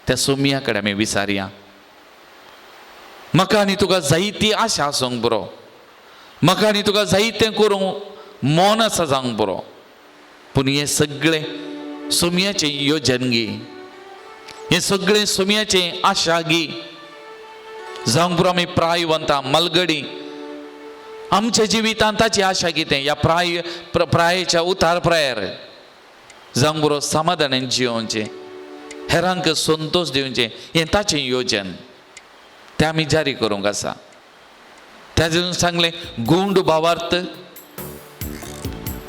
त्या सोमिया कडेन आमी विचारया. म्हाका आनी तुका जायती आशा आसूंक बरो, म्हाका आनी तुका जायतें करूंक मोन आसा जावंक बरो, पूण हें सगळें सोमियाचें योजन घे, हें सगळें सोमियाचें आशा घे जावंक बरो. आमी प्रायवंतां मलगडी आमच्या जिवितांत ताची आशा कितें, ह्या प्रायेच्या उतार प्रायर जावंक बरो समाधानान जियोवचें, हेरांक संतोश दिवचें, हें ताचें योजन तें आमी जारी करूंक आसा. ताजें सांगलें गूंड भावार्थ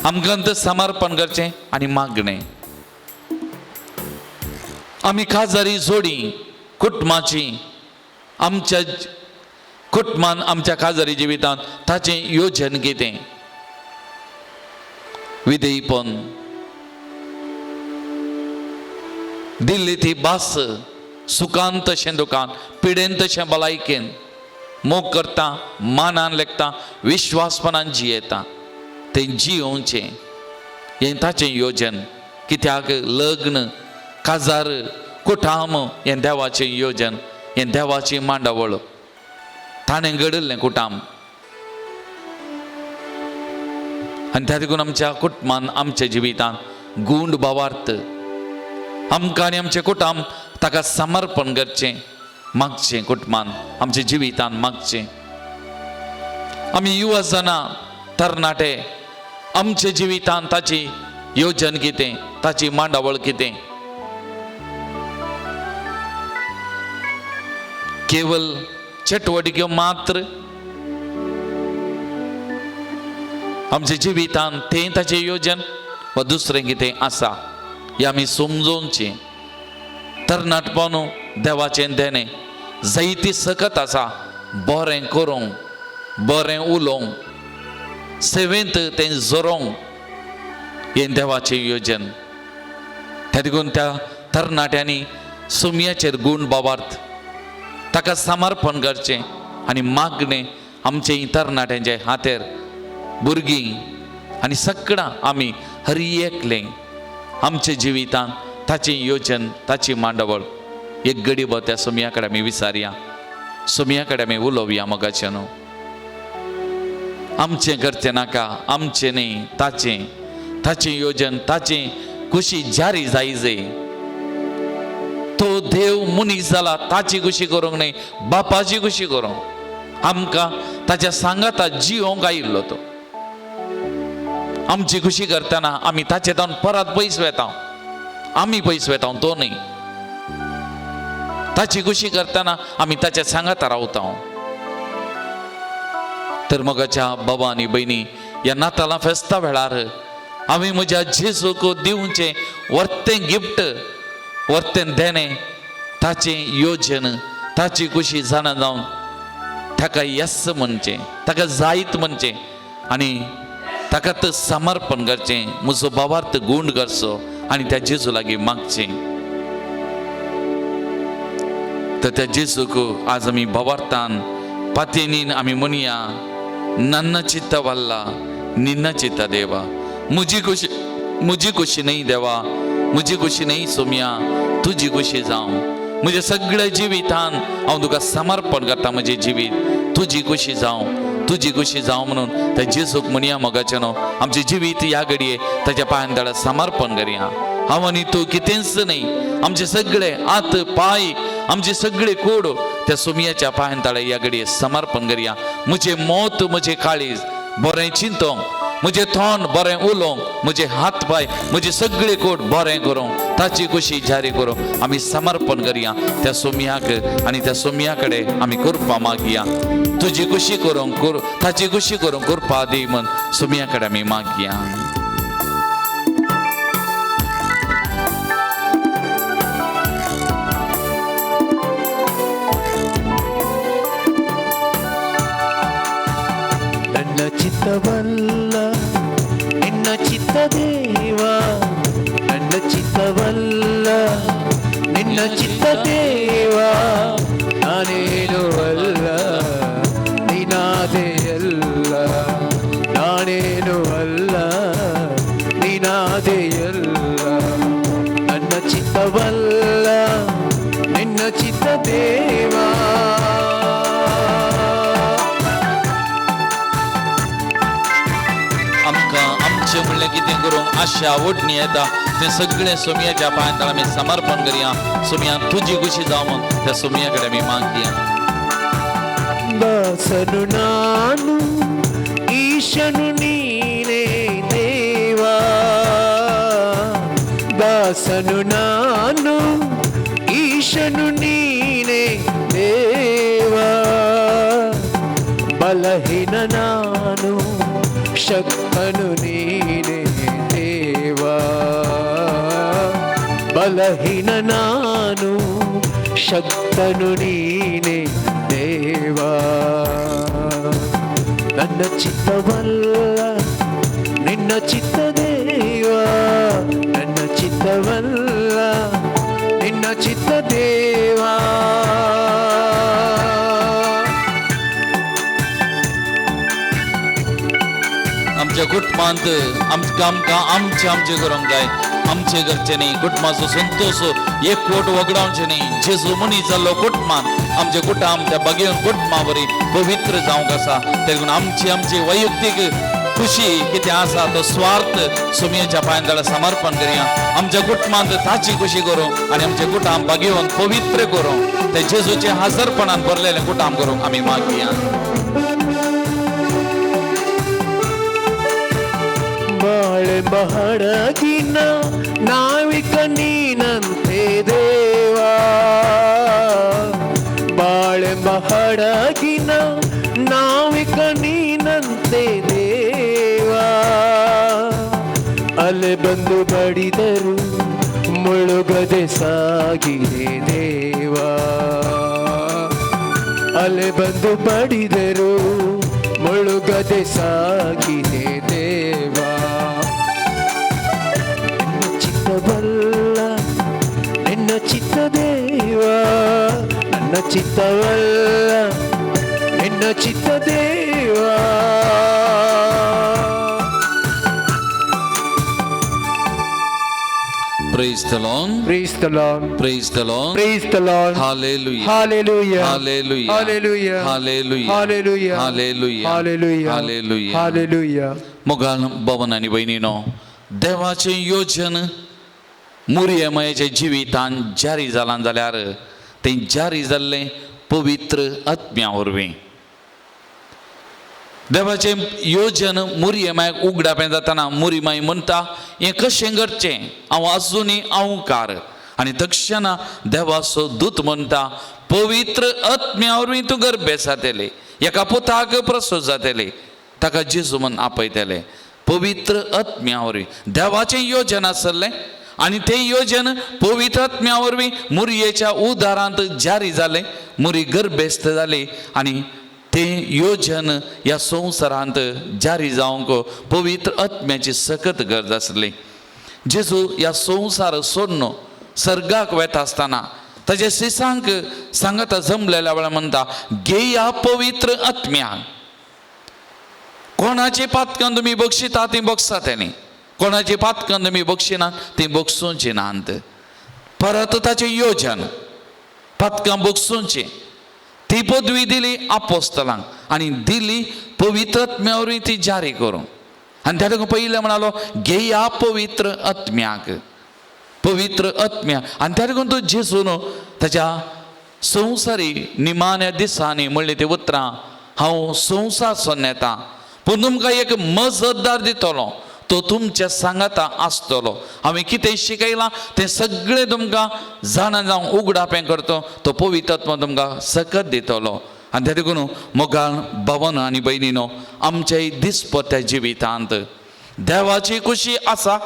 आमकां समर्पण करचें आनी मागणें. आमी काजारी जोडी कुटुंबाची आमच्या कुटुंबान आमच्या काजारी जिवितांत ताचें योजन कितें, विधेयपण, दिल्ली ती भास, सुखांत तशें दुखांत, पिडेन तशें भलायकेन, मोग करता, मानान लेखता, विश्वासपणान जियेता, तें जियोवचें हें ताचें योजन. कित्याक लग्न, काजार, कुटाम हें देवाचें योजन, हें देवाची मांडावळ. ताणें घडयल्लें कुटाम आनी त्या देखून आमच्या कुटुंबान, आमच्या जिवितांत गूंड भावार्थ आमकां आनी आमचें कुटुंब ताका समर्पण करचें, मागचें कुटुंबान आमच्या जिवितांत मागचें. आमी युवा जाणां तरणाटे आमच्या जिवितांत ताची योजन कितें, ताची मांडावळ कितें. केवल चटवटिक्यो मात्र आमच्या जिवितांत तें ताचें योजन वा दुसरें कितें आसा हें आमी समजोवचें. तरणाटपण देवाचें देणें जायती सकत आसा बरें करूंक बरें उलोवंक सेवेंत तें जोरोंक हें देवाचें योजन. त्या देखून त्या तरणाट्यांनी सुमयाचेर गूण बाबार्थ ताका समर्पण करचें आनी मागणें आमचे तरणाट्यांचे हातेर भुरगीं आनी सगळां आमी हर एकलें आमच्या जिवितांत ताचें योजन ताची मांडवळ एक गडीभर त्या सुमया कडेन आमी विचारया. सुमया कडेन आमी उलोवया मोगाचें न्हू. आमचें करचें नाका, आमचें न्ही ताचें योजन ताचें खुशी जारी जायजे. तो देव मनीस जाला ताची खुशी करूंक न्ही, बापाची खुशी करूंक. आमकां ताच्या सांगाताक जिवोंक आयिल्लो तो. आमची खुशी करतना आमी ताचे तावन परत पयस वेता, आमी पयस वेता, तो न्ही. ताची खुशी करतना आमी ताच्या सांगाता रावता. तर मोगाच्या बाबा आनी भयणी, ह्या नातालां फेस्ता वेळार हांवें म्हज्या जेजूक दिवचें वर्तें गिफ्ट, वर्तें देणें, ताचें योजन, ताची खुशी जाणा जावन ताका येस म्हणचें, ताका जायत म्हणचें आनी ताका समर्पण करचें, म्हजो बाबार्थ गूण करचो आनी त्या जेजू लागीं मागचें. तर त्या जेजूक आज आमी बाबार्थान पातयेनीन आमी म्हणया, नन्न चित्त वल्ला निन्न चित्त देवा. म्हजी खुशी न्ही देवा, म्हजी खुशी न्ही सोम्या, तुजी खुशी जावं. म्हज्या सगळ्या जिवितान हांव तुका समर्पण करता. म्हजें जिवीत तुजी खुशी जावं, तुजी खुशी जावं म्हणून त्या जेजूक म्हणया मोगाचें न्हू. आमचें जिवीत ह्या घडये ताच्या पांयां तळा समर्पण करया. हांव आनी तूं कितेंच न्ही, आमचे सगळे हात पांय, आमचे सगळे कूड त्या सुमयाच्या पांयां तळा ह्या घडये समर्पण करया. म्हजें मोत, म्हजें काळीज बरें चिंतोंक, म्हजें तोंड बरें उलोवंक, म्हजे हात पांय, म्हजे सगळे कूड बरें करूंक, ताची खुशी जारी करूंक आमी समर्पण करया त्या सुमयाक. आनी त्या सुमया कडेन आमी कृपा मागया. तुजी खुशी करूंक, ताची खुशी करूंक कृपा दी म्हण सुमया कडेन आमी मागया. ಚಿತ್ತವಲ್ಲ ನಿನ್ನ ಚಿತ್ತ ದೇವ, ನನ್ನ ಚಿತ್ತವಲ್ಲ ನಿನ್ನ ಚಿತ್ತ ದೇವ. ನಾನೇನು ಅಲ್ಲ ನೀನಾದೆಯಲ್ಲ, ನಾನೇನು ಅಲ್ಲ ನೀನಾದೆಯಲ್ಲ. ನನ್ನ ಚಿತ್ತವಲ್ಲ ನಿನ್ನ ಚಿತ್ತ ದೇವ. आमचें म्हणलें कितें करूंक आशा ओडणी येता तें सगळें सुमयाच्या पांयां तळा आमी समर्पण करया. सुमया तुजी खुशी जावं त्या सुमया कडेन आमी मागया. दासनु नानु ईशनु नीने देवा, दासनु नानु ईशनु नीने देवा. बलहीन नानु शक्तनु नीने देवा, बलहीन नानु शक्तनु नीने देवा. ನನ್ನ ಚಿತ್ತವಲ್ಲ ನಿನ್ನ ಚಿತ್ತ ದೇವ, ನನ್ನ ಚಿತ್ತವಲ್ಲ ನಿನ್ನ ಚಿತ್ತ ದೇವ. आमच्या कुटुंबांत आमकां आमचे करूंक जाय. आमचे घरचे न्ही, कुटुंबाचो संतोष एकवट वगडावचे न्ही. जेजू मनीस जाल्लो कुटुंबांत आमचे कुटुंब त्या बगेन कुटुंबा बरी पवित्र जावंक आसा. देखून आमची वैयक्तीक खुशी कितें आसा तो स्वार्थ सुमयेच्या पांयां तळा समर्पण करया. आमच्या कुटुंबांत ताची खुशी करूं आनी आमचे कुटुंब बगेवन पवित्र करूं, ते जेजूचे हाजरपणान भरलेलें कुटुंब करूंक आमी मागया. ಬಾಳೆಂಬ ಹಡಗಿನ ನಾವಿಕ ನೀನಂತೆ ದೇವಾ, ಬಾಳೆಂಬ ಹಡಗಿನ ನಾವಿಕ ನೀನಂತೆ ದೇವಾ. ಅಲೆ ಬಂದು ಬಡಿದರು ಮುಳುಗದೆ ಸಾಗಿದೆ ದೇವಾ, ಅಲೆ ಬಂದು ಬಡಿದರು ಮುಳುಗದೆ ಸಾಗಿದೆ ದೇವಾ. ನಿನ್ನ ಚಿತ್ತವಲ್ಲ ನಿನ್ನ ಚಿತ್ತ ದೇವಾ, ನನ್ನ ಚಿತ್ತವಲ್ಲ ನಿನ್ನ ಚಿತ್ತ ದೇವಾ. Praise the Lord. Praise the Lord. Praise the Lord. Praise the Lord. Hallelujah. Hallelujah. Hallelujah. Hallelujah. Hallelujah. Hallelujah. Hallelujah. Hallelujah. Hallelujah. Hallelujah. मोगाल भवन आणि बहिणीनो, देवाचे योजन मुरियमाच्या जिवितान जारी जालां जाल्यार ते जारी जाल्ले पवित्र आत्म्यावरवीं. देवाचे योजन मुरियमाक उगडापें जाताना मुरिमाई म्हणटा हें कशें करचें, हांव आजुनी आंवकार. आनी तक्षणा देवाचो दूत म्हणटा पवित्र आत्म्या वरवीं तूं गर्भेस जातलें, एका पुताक प्रसूत जातलें, ताका जेजू म्हूण आपयतले. पवित्र आत्म्या वरवीं देवाचें योजन आसलें आनी तें योजन पवित्र आत्म्या वरवीं मुरयेच्या उदारांत जारी जालें. मुरी गर्भेस्त जाली आनी तें योजन ह्या संवसारांत जारी जावंक पवित्र आत्म्याची सखत गरज आसली. जेजू ह्या संवसार सोडून सर्गाक वता आसतना ताच्या शिसांक सांगता जमलेल्या वेळार म्हणटा घेया पवित्र आत्म्याक. कोणाची पातकां तुमी बक्षिता ती बक्षात न्ही, कोणाची पातकां तुमी बक्षिनात ती बक्षूंची नात. परत ताचें योजन पातकां बक्षूंची ती पदवी दिली आपोस्तलांक आनी दिली पवित्र आत्म्या वरवीं ती जारी करूंक. आनी त्या पयलें म्हणालो घेया पवित्र आत्म्याक, पवित्र आत्म्या. आनी त्या लागून तो जेजून ताच्या संवसारी निमाण्या दिसांनी म्हणलें तें उतरां हांव संवसार सोडून येता पूण तुमकां एक मजतदार दितलो, तो तुमच्या सांगाता आसतलो. हांवें कितें शिकयलां तें सगळें तुमकां जाणा जावं उगडापें करतो, तो पवित्र आत्मा तुमकां सकत दितलो. आनी त्या देखून मोगाळ भवन आनी भयणीनो, आमच्याय दिसपट्ट्या जिवितांत देवाची खुशी आसा,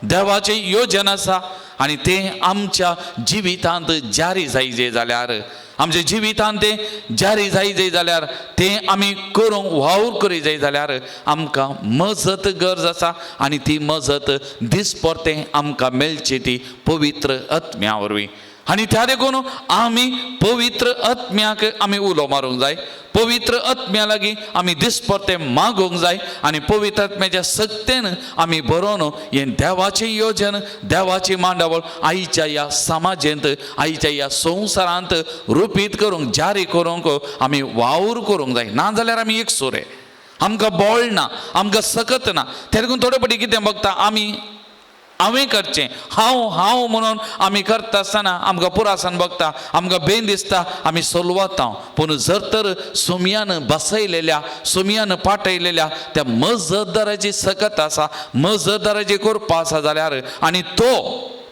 देवाचें योजन आसा आनी तें आमच्या जिवितांत जारी जायजें जाल्यार, आमच्या जिवितांत तें जारी जायजें जाल्यार, तें आमी करूंक वावर करी जाय जाल्यार आमकां मजत गरज आसा. आनी ती मजत दिसपरतें आमकां मेळची ती पवित्र आत्म्या वरवीं. आनी त्या देखून आमी पवित्र आत्म्याक आमी उलो मारूंक जाय, पवित्र आत्म्या लागीं आमी दिसपरतें मागोवंक जाय आनी पवित्र आत्म्याच्या सक्तेन आमी बरोवन हें देवाचें योजन, देवाची मांडावळ आयच्या ह्या समाजेंत, आयच्या ह्या संवसारांत रुपीत करूंक, जारी करूंक आमी वावर करूंक जाय. नाजाल्यार आमी एक सोरे, आमकां बळ ना, आमकां सकत ना. त्या देखून थोडे फावटी कितें बघता आमी हांवें करचें, हांव म्हणून आमी करता आसतना आमकां पुरासान बघता, आमकां बेन दिसता आमी सोलवता. पूण जर तर सुमयान बसयलेल्या, सुमयान पाटयलेल्या त्या मजतदाराची सकत आसा, मजतदाराची करपा आसा जाल्यार आनी तो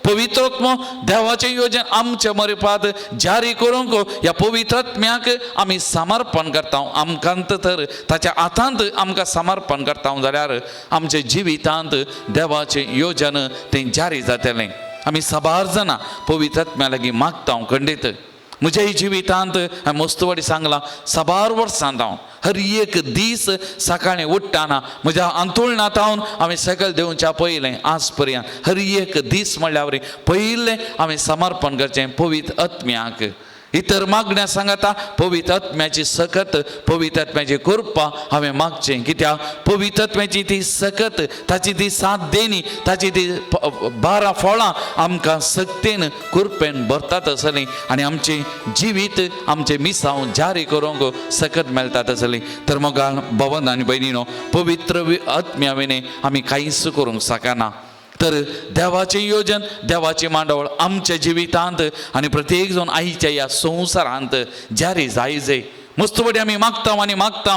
पवित्र आत्मो देवाचें योजन आमच्या मरेपाद जारी करूंक ह्या पवित्र आत्म्याक आमी समर्पण करता. आमकांत तर ताच्या हातांत आमकां समर्पण करता जाल्यार आमच्या जिवितांत देवाचें योजन तें जारी जातलें. आमी साबार जाणां पवित्र आत्म्या लागीं मागता. खंडीत म्हज्या जिवितांत हांवें मस्तवाडी सांगलां, साबार वर्सां हांव हर एक दीस सकाळीं उठ्ठाना म्हज्या अंतुळनांत हांवें सकयल देवच्या पयलें आज पर्यंत हर एक दीस म्हणल्यार पयलें हांवें समर्पण करचें पवित्र आत्म्याक. इतर मागण्या सांगता पवित्र आत्म्याची सकत, पवित्र आत्म्याची कृपा हांवें मागचें. कित्याक पवित्र आत्म्याची ती सकत, ताची ती साथ देणी, ताची ती 12 फळां आमकां सक्तेन कृपेन भरतात आसलीं आनी आमचें जिवीत, आमचें मिसांव जारी करूंक सकत मेळटात आसलीं. तर मोगाळ भवन आनी भयणीनो, पवित्र आत्म्या विने आमी कांयच करूंक शकना. तर देवाचें योजन, देवाची मांडवळ आमच्या जिवितांत आनी प्रत्येक जण आयच्या ह्या संवसारांत जारी जायजे. मस्तपडी आमी मागता आनी मागता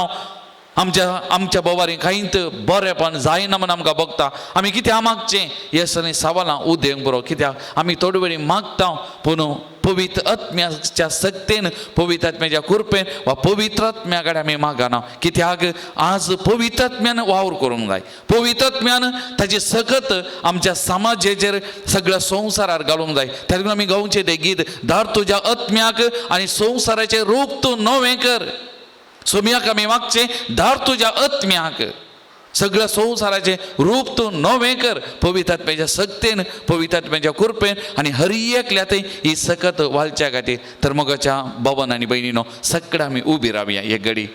आमच्या बोवारी कांयत बरेपण जायना म्हण आमकां बघता आमी कित्याक मागचें हे सगळीं सवालां उदेंक बरो कित्याक आमी थोडे वेळी मागता पूण पवित्र आत्म्याच्या सक्तेन पवित्र आत्म्याच्या कृपेन वा पवित्र आत्म्या कडेन आमी मागना कित्याक आज पवित्र आत्म्यान वावर करूंक जाय पवित्र आत्म्यान ताची सकत आमच्या समाजाचेर सगळ्या संवसारार घालूंक जाय त्या लागून आमी गांवचें तें गीत धाड तुज्या आत्म्याक आनी संवसाराचें रूप तूं नवें कर सोम्याक आमी मागचें धाड तुज्या आत्म्याक सगळ्या संवसाराचें रूप तूं नवें कर पवित्र आत्म्याच्या सक्तेन पवित्र आत्म्याच्या कृपेन आनी हर एकल्या थंय ही सकत वालच्या खातीर तर मोगाच्या भावान आनी भयणीनो सगळे आमी उबी रावया एक घडी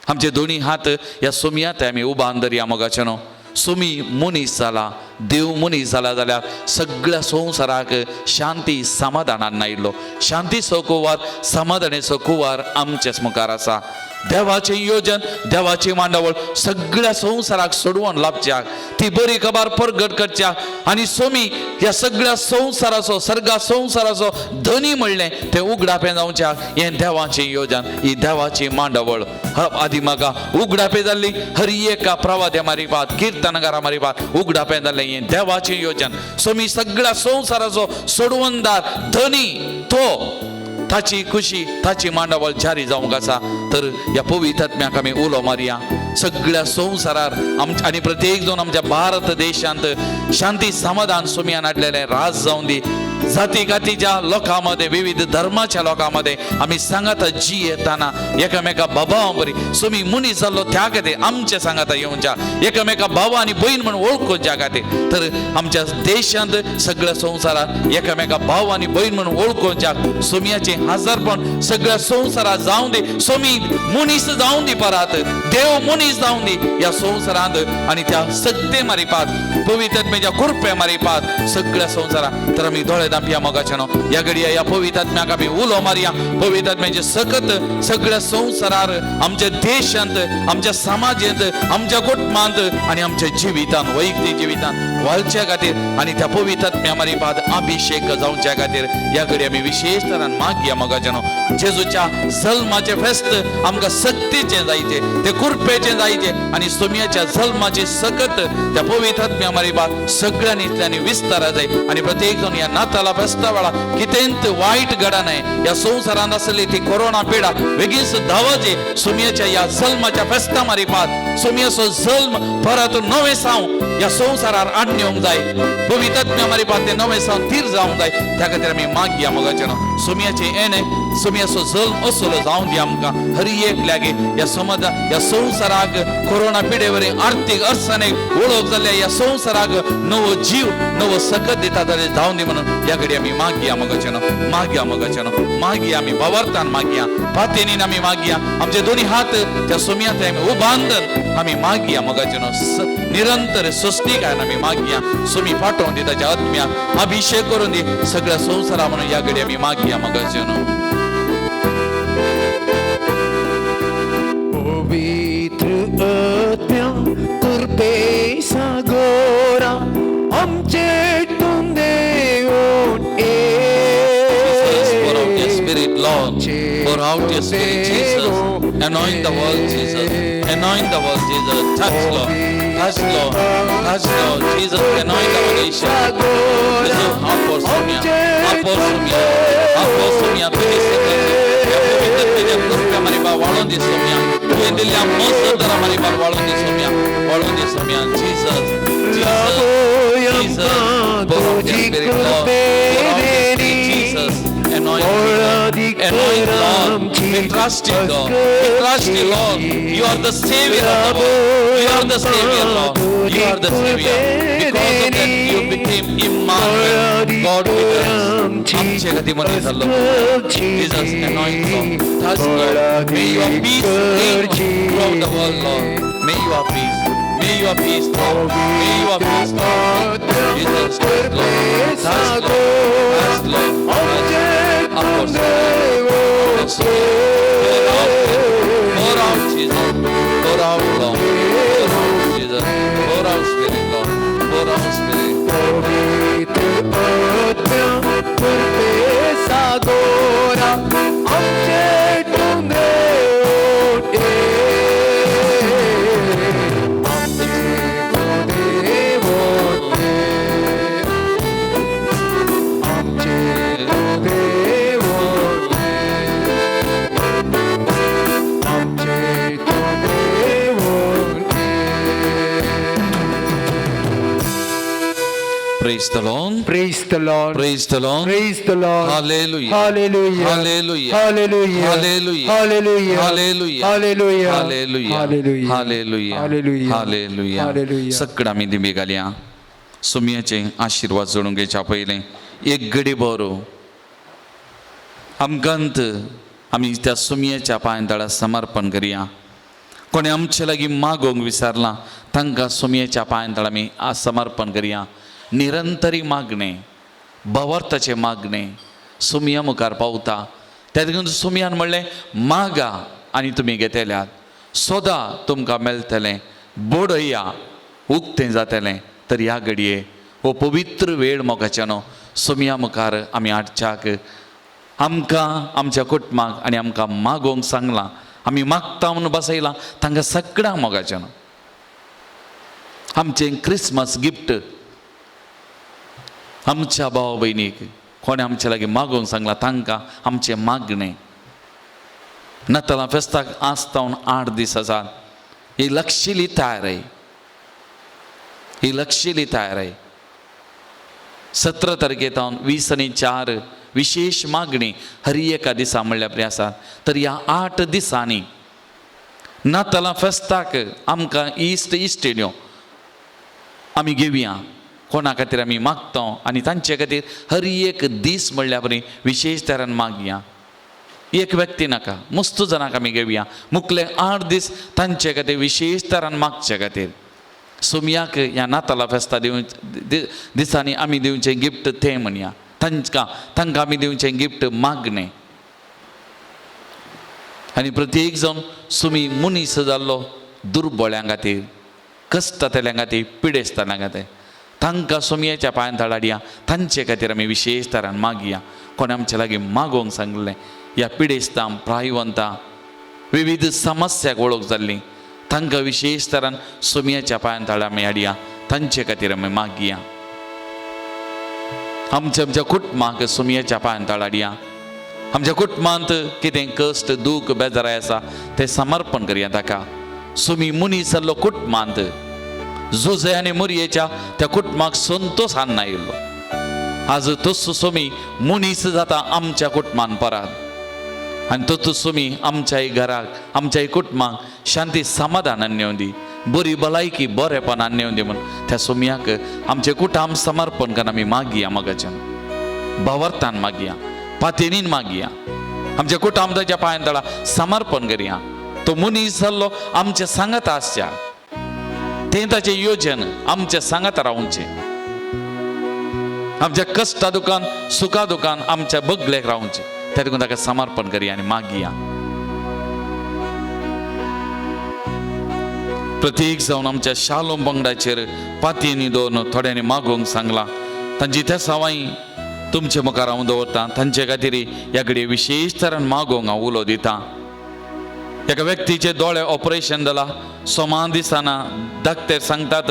आमचे दोनी हात ह्या सोमयात आमी उबान धरया मोगाचे न्हू सोमी मनीस जाला देव मनीस जाला जाल्यार सगळ्या संवसाराक शांती समाधानान आयिल्लो शांतीचो कुंवार समाधानाचो कुंवार आमचेच मुखार आसा देवाचें योजन देवाची मांडावळ सगळ्या संवसाराक सोडवून लाभच्याक ती बरी खबर प्रगट करच्याक आनी सोमी ह्या सगळ्या संवसाराचो सर्गा संवसाराचो धनी म्हणलें तें उगडापें जावच्याक हें देवाचें योजन ही देवाची मांडावळ आदी म्हाका उगडापें जाल्ली हर एका प्रवाद्या मारिपात कीर्तनकारा मारिपात उगडापें जाल्लें हें देवाचें योजन सोमी सगळ्या संवसाराचो सोडवणदार धनी तो ताची खुशी ताची मांडावळ जारी जावंक आसा तर ह्या पवित्र आत्म्याक आमी उलो मारया सगळ्या संवसारार आनी प्रत्येक जण आमच्या भारत देशांत शांती समाधान सोम्यान हाडलेलें राज जावं दी जाती गातीच्या लोकांमध्ये विविध धर्माच्या लोकांमध्ये आमी सांगात जी येताना एकामेका बाबा बरी सोमी मनीस जाल्लो त्या खातीर आमच्या सांगात येवच्या एकामेका बाबा आनी भयण म्हणून वळखुच्या खातीर तर आमच्या देशांत सगळ्या संवसारात एकामेका भाव आनी भयण म्हणून वळखुच्या सोमयाचे हजारपण सगळ्या संवसारात जावं दी सोमी मनीस जावं दी परत देव मनीस जावं दी ह्या संवसारांत आनी त्या सत्ते मारिपात पवित्र आत्म्याच्या कृपे मारिपात सगळ्या संवसारात तर आमी दोळे दांपया मोगाचे न्हू ह्या घडये ह्या पवित्र आत्म्याक आमी उलो मारया पवित्र आत्म्याचे सकत सगळ्या संवसारार आमच्या देशांत आमच्या समाजांत आमच्या कुटुंबांत आनी आमच्या जिवितांत वैयक्तीक जिवितांत वालच्या खातीर आनी त्या पवित्र आत्म्या मारिपात अभिषेक जावच्या खातीर ह्या घडये आमी विशेष तरान मागया मोगाचे न्हू जेजूच्या जल्माचे फेस्त आमकां सक्तीचें जायचें ते कृपेचें जायचें आनी सोमयाच्या जल्माची सकत त्या पवित्र आत्म्या मारिपात सगळ्यांनी विस्तारा जाय आनी प्रत्येक जण ह्या नाताला फेस्ता वेळा कितेंत वायट घडा न्हय ह्या संवसारांत आसली ती कोरोना पिडा बेगीन धांवचे सोमयाच्या ह्या जल्माच्या फेस्ता मारिपात सोमयाचो जल्म परत नवें साव ह्या संवसारार हाडूंक जाय पवित्र आत्म्या मारिपात ते नवें साव तीर जावंक जाय त्या खातीर आमी मागया मोगाचे न्हू सोमयाचे येणे सोमयाचो जल्म असलो जावं दी आमकां हर एक लागी ह्या ह्या संवसाराक कोरोना पिडे वरें आर्थीक अडचणेक वळख जाल्ल्या ह्या संवसाराक नवो जीव नवो सकत दिता जाल्यार जावं दी म्हणून ह्या घडी आमी मागया मोगाचे न्हू मागया आमी भावार्थान मागया पातेनीन आमी मागया आमचे दोनी हात त्या सोमयात आमी उबांदन आमी मागया मोगाचे न्हू निरंतर सृष्टीकायन आमी मागया सोमी पाठोवन दी ताच्या आत्म्याक अभिषेक करून दी सगळ्या संवसारा म्हणून ह्या घडी आमी मागया मोगाचे न्हू पवित्र आत्म्या कृपे सागोरा आमचे Lord, pour out your spirit, Jesus. Anoint the world, Jesus. Anoint the world, Jesus. Touch, Lord. Touch, Lord. Touch, Lord. Jesus, anoint our nation. Jesus, pour Somia. Pour Somia. Pour Somia. Tuli sekar. Ya pavitra teja kurpe hamari par walon di Somia. Tu endilya mosdar hamari par walon di Somia. Walon di Somia. Jesus. Jesus. Jesus. Pour out your spirit, Lord. Pour out your spirit, Jesus. Anoint Lord. We trust you, God. We trust you, Lord. You are the Savior of the world. You are the Savior, Lord. You are the Savior. Because of that, you became Emmanuel, God with us. आमचे गती मनी झालो. Jesus, anoint Lord. Touch Lord. May your peace reign throughout the world, Lord. May your peace. May your peace, Lord. May your peace, Lord. Jesus, touch Lord. Touch Lord. Touch Lord. Of course, pour out, Jesus. Pour out, Lord. Pour out, Jesus. Pour out, Spirit, Lord. Pour out, Spirit. Praise the Lord. Praise the Lord. Praise the Lord. Praise the Lord. Hallelujah. Hallelujah. Hallelujah. Hallelujah. Hallelujah. Hallelujah. Hallelujah. Hallelujah. Hallelujah. Hallelujah. Hallelujah. Hallelujah. Hallelujah. Hallelujah. सगळं आम्ही दिवे घालया. सुमयाचे आशीर्वाद जोडून घेवच्या पयलें एक घडी बरो आमकांत आमी त्या सुमयेच्या पांयतळा समर्पण करया. कोणी आमचे लागीं मागोंक विचारलां तांकां सुमयेच्या पांयतळा आमी समर्पण करया. निरंतरी मागणें, भवर्ताचें मागणें सुमया मुखार पावता. त्या देखून सुमयान म्हणलें मागा आनी तुमी घेतल्यात, सोदा तुमकां मेळटलें, बोडया उक्तें जातलें. तर ह्या घडये हो पवित्र वेळ मोगाच्यानो सुमया मुखार आमी हाडच्याक आमकां आमच्या कुटुंबाक आनी आमकां मागोंक सांगलां. आमी मागता म्हणून बसयलां तांकां सगळ्यांक मोगाच्यानो आमचें क्रिसमस गिफ्ट आमच्या भाव भयणीक कोणें आमचे लागीं मागोंक सांगलां तांकां आमचें मागणें. नातालां फेस्ताक आसतावन 8 दीस आसात. ही लक्षिली तयारी, ही लक्षिली तयारी. 17 तारखेतावन 20 आनी 4 विशेष मागणी हरी एका दिसा म्हणल्या परी आसात. तर ह्या 8 दिसांनी नातालां फेस्ताक आमकां इश्टिण्यो आमी घेवया. कोणा खातीर आमी मागता आनी तांचे खातीर हर एक दीस म्हणल्या परी विशेष तरान मागया. एक व्यक्ती नाका, मस्त जाणांक आमी घेवया. मुखले 8 दीस तांचे खातीर विशेष तरान मागचे खातीर सुमयाक ह्या नातालां फेस्ता दिसांनी आमी दिवचें गिफ्ट तें म्हणया. तांकां आमी दिवचें गिफ्ट मागणें. आनी प्रत्येक जावन सुमी मनीस जाल्लो दुर्बळ्यां खातीर, कश्टातल्या खातीर, पिडेस्ताल्या खातीर तांकां सुमयेच्या पांयांत हाडया. तांचे खातीर आमी विशेष तरान मागया. कोणें आमचे लागीं मागोंक सांगलें ह्या पिडेस्तां, प्रायवंतां, विविध समस्याक वळख जाल्लीं तांकां विशेष तरान सुमयेच्या पांयांत आमी हाडया. तांचे खातीर आमी मागया. आमच्या कुटुंबाक सुमयेच्या पांयांत हाडया. आमच्या कुटुंबांत कितें कश्ट, दूख, बेजाराय आसा तें समर्पण करया ताका. सुमी मनीस जाल्लो कुटुंबांत जुजे आनी मुरयेच्या त्या कुटुंबाक संतोश हाडून आयिल्लो. आज तोच सुमी मनीस जाता आमच्या कुटुंबान परत. आनी तोच सुमी आमच्याय घराक, आमच्याय कुटुंबाक शांती समाधान नेऊन दी, बरी भलायकी बरेपणान नेऊन दी म्हणून त्या सुमयाक आमचे कुटुंब समर्पण करून आमी मागया. मोगाच्यान भावार्थान मागया, पातेनीन मागया. आमच्या कुटुंबाच्या पांयांतळा समर्पण करया. तो मनीस जाल्लो आमच्या सांगात आसच्या, तें ताचें योजन आमच्या सांगात रावचें. आमच्या कश्टा दुखान, सुखा दुखान आमच्या बगलेक रावचें. त्या देखून ताका समर्पण करया आनी मागया. प्रत्येक जावन आमच्या शालोम पंगडाचेर पातयेनी दवरून थोड्यांनी मागोंक सांगलां. तांची त्या सवाई तुमचे मुखार हांव दवरतां. तांचे खातीर ह्या घडये विशेष तरान मागोंक हांव उलो दितां. एका व्यक्तीचे दोळे ऑपरेशन जाला. सोमा दिसाना डाक्टर सांगतात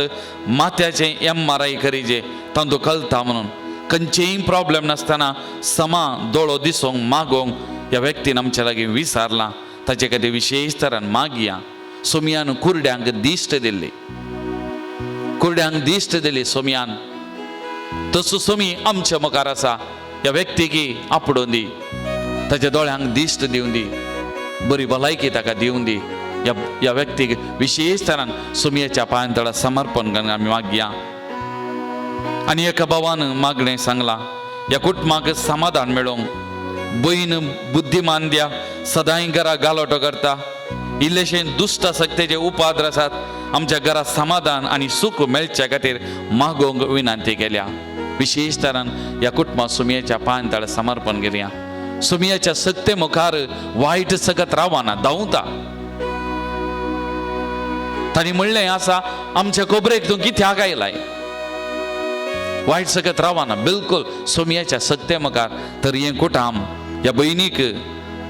माथ्याचें MRI करीजे, तांदूळ कळटा म्हणून. खंयचेय प्रॉब्लेम नासतना समा दोळो दिसोंक मागोंक ह्या व्यक्तीन आमच्या लागीं विचारलां. ताचे खातीर विशेष तरान मागया. सुमयान कुरड्यांक दिश्ट दिल्ली, कुरड्यांक दिश्ट दिली सुमयान. तसो सुमी आमच्या मुखार आसा. ह्या व्यक्तीक आपडून दी, ताच्या दोळ्यांक दिश्ट दिवन दी, बरी भलायकी ताका दिवन दी. ह्या व्यक्तीक विशेष तरान सुमयेच्या पांयांतळा समर्पण करून आमी मागया. आनी एका भावान मागणें सांगलां ह्या कुटुंबाक समाधान मेळोंक. भयण बुद्धिमान द्या, सदांय घरा गालोटो करता. इल्लेशें दुश्ट आसक्तेचे उपाद्र आसात. आमच्या घरात समाधान आनी सूख मेळच्या खातीर मागोंक विनंती केल्या. विशेष तरान ह्या कुटुंबाक सुमयेच्या पांयांतळा समर्पण केल्या. सुमयेच्या सत्ते मुखार वायट सकत रावना, धांवता. तांणी म्हणलें आसा आमच्या कोबरेक तूं कित्याक आयलाय, वायट सकत रावना. बिलकुल सुमयेच्या सत्ते मुखार. तर हें कुटाम ह्या भयणीक,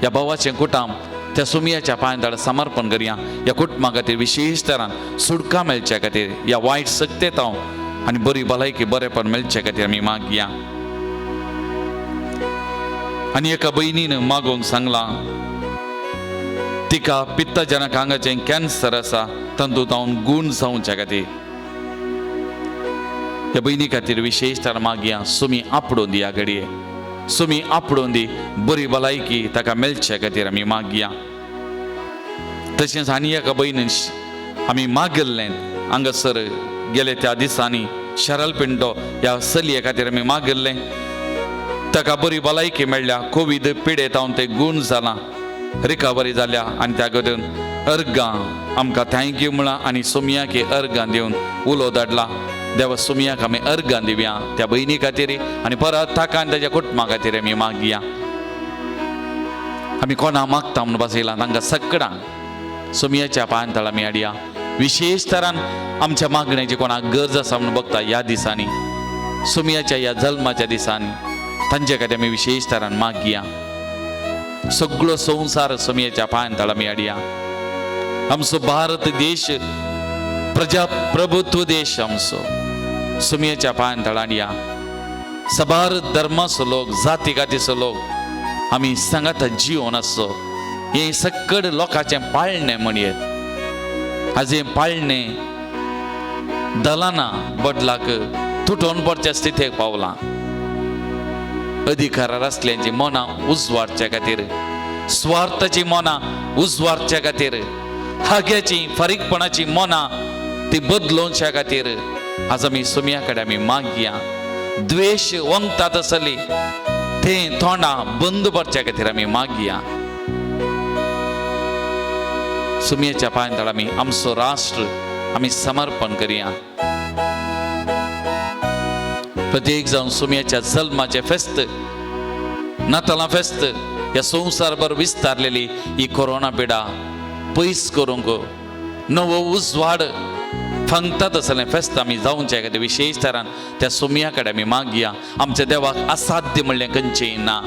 ह्या भावाचें कुटाम त्या सुमयेच्या पांयांतळा समर्पण करया. ह्या कुटुंबा खातीर विशेष तरान सुटका मेळच्या खातीर, ह्या वायट सक्तेत आनी बरी भलायकी बरेपण मेळचे खातीर आमी मागया. आनी एका भयणीन मागोंक सांगलां तिका पित्तजनकांगाचें कॅन्सर आसा, तातूंत हांव गूण जावच्या खातीर. ह्या भयणी खातीर विशेशतान मागया सुमी आपडून दी ह्या घडये सुमी आपडून दी बरी भलायकी ताका मेळचे खातीर आमी मागया तशेंच आनी एका भयणीन आमी मागल्लें हांगासर गेले त्या दिसांनी शरल पिंटो ह्या चलये खातीर आमी मागल्लें ताका बरी भलायकी मेळ्ळ्या कोविड पिडेत हांव ते गूण जालां रिकवरी जाल्या आनी त्या खातीर अर्गां आमकां थँक्यू म्हणला आनी सुमयाक अर्गां दिवन उलो धाडला देवा सुमयाक आमी अर्गां दिवया त्या भयणी खातीर आनी परत ताका आनी ताच्या कुटुंबा खातीर आमी मागया आमी कोणा मागता म्हणून बसयला तांकां सगळ्यांक सुमयाच्या पांयां तळ आमी हाडया विशेश तरान आमच्या मागण्याची कोणाक गरज आसा म्हणून बघता ह्या दिसांनी सुमयाच्या ह्या जल्माच्या दिसांनी तांचे खातीर आमी विशेश तरान मागया सगळो संवसार सुमयाच्या पांयां तळ आमी हाडया आमचो भारत देश प्रजाप्रभुत्व देश आमचो सुमयाच्या पांयां तळ हाडया सबार धर्माचो लोक जाती खातीचो लोक आमी सांगात जिवन आसो हे सकड लोकांचें पाळणें म्हणयेत आज हें पाळणें दलाना बदलाक तुटोवन पडच्या स्थितीक पावलां अधिकारार आसल्यांची मनां उजवाडच्या खातीर स्वार्थाची मनां उजवाडच्या खातीर हाग्याची फारीकपणाची मनां ती बदलोवच्या खातीर आज आमी सुमया कडेन आमी मागया द्वेश वंगतात आसली तें तोंडां बंद पडच्या खातीर आमी मागया सुमयाच्या पांयां तळ आमी आमचो राष्ट्र आमी समर्पण करया प्रत्येक जावन सुमयाच्या जल्माचे फेस्त नातालां फेस्त ह्या संवसारभर विस्तारलेली ही कोरोना पिडा पयस करूंक नवो उजवाड फंगतात असलें फेस्त आमी जावचे खातीर विशेश तरान त्या सुमया कडेन आमी मागया आमच्या देवाक असाध्य म्हणलें खंयचेंय ना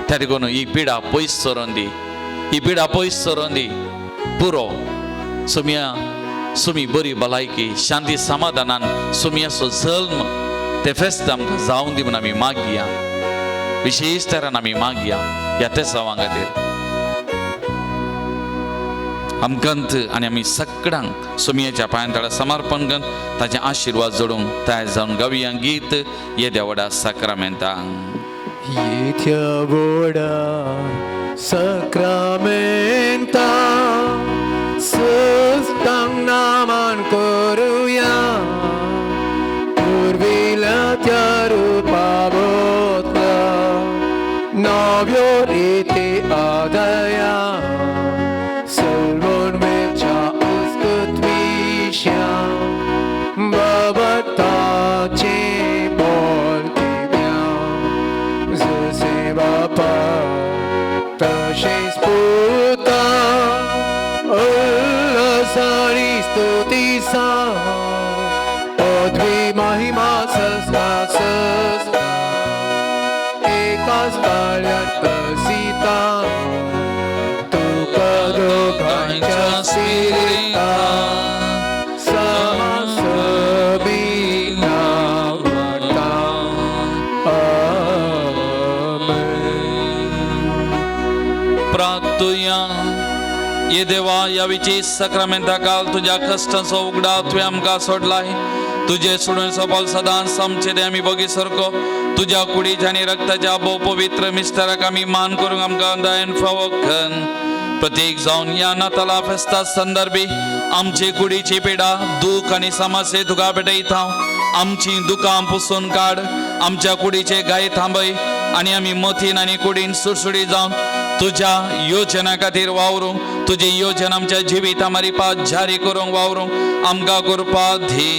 त्या देखून ही पिडा पयस सरोन दी ही पिडा पयस सरोन दी पुरो सुमी बरी भलायकी शांती समाधानान सुमयाचो जल्म ते फेस्त आमकां जावं दी म्हणून आमी मागया विशेश तरान आमी मागया ह्या त्या सवां खातीर आमकांत आनी आमी सगळ्यांक सुमयाच्या पांयां तळ समर्पण करून ताचे आशिर्वाद जोडूंक तयार जावन गावया गीत येद्या व्हडा साक्रामेंतांक येत्या व्हडा साक्रामेंता सस्तांक नामान करुया पुर्विल्या त्या रुपा बोतला नव्यो रिती आदया सल्वोन वेच्या उस्कत्विश्या बाबताचे बोल दिव्या जसे बापा तशेंच पुता उल्हासानी स्तुतीसा पदवी महिमा सस्ता सस्ता एकाच काळ्यात असिता तुका दोगांच्या सिरिता समा सबिता वाटा प्रार्थुया ये देवा या विशेष साक्रामेंता काल तुझ्या कष्टाचो उगडा तुवें आमकां सोडलाय तुझे सोडून बोल सदांच आमचे दे आमी बगी सारको तुझ्या कुडीच्या आनी रक्ताच्या भोव पवित्र मिस्टराक आमी मान करूंक आमकां दायन फावो कर प्रत्येक जावन या नाताला फेस्ता संदर्भी आमची कुडीची पिडा दूख आनी समस्ये तुका पेटयता आमची दुकां पुसून काड आमच्या कुडीचे गाय थांबय आनी आमी मतीन आनी कुडीन सुडसुडी जावन तुझ्या योजना खातीर वावरूंक तुजी योजना आमच्या जिविता मारिपात जारी करूंक वावरूंक आमकां करपा धी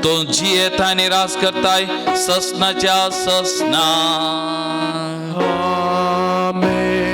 तो जी येता निराश करताय ससनाच्या ससना आमेन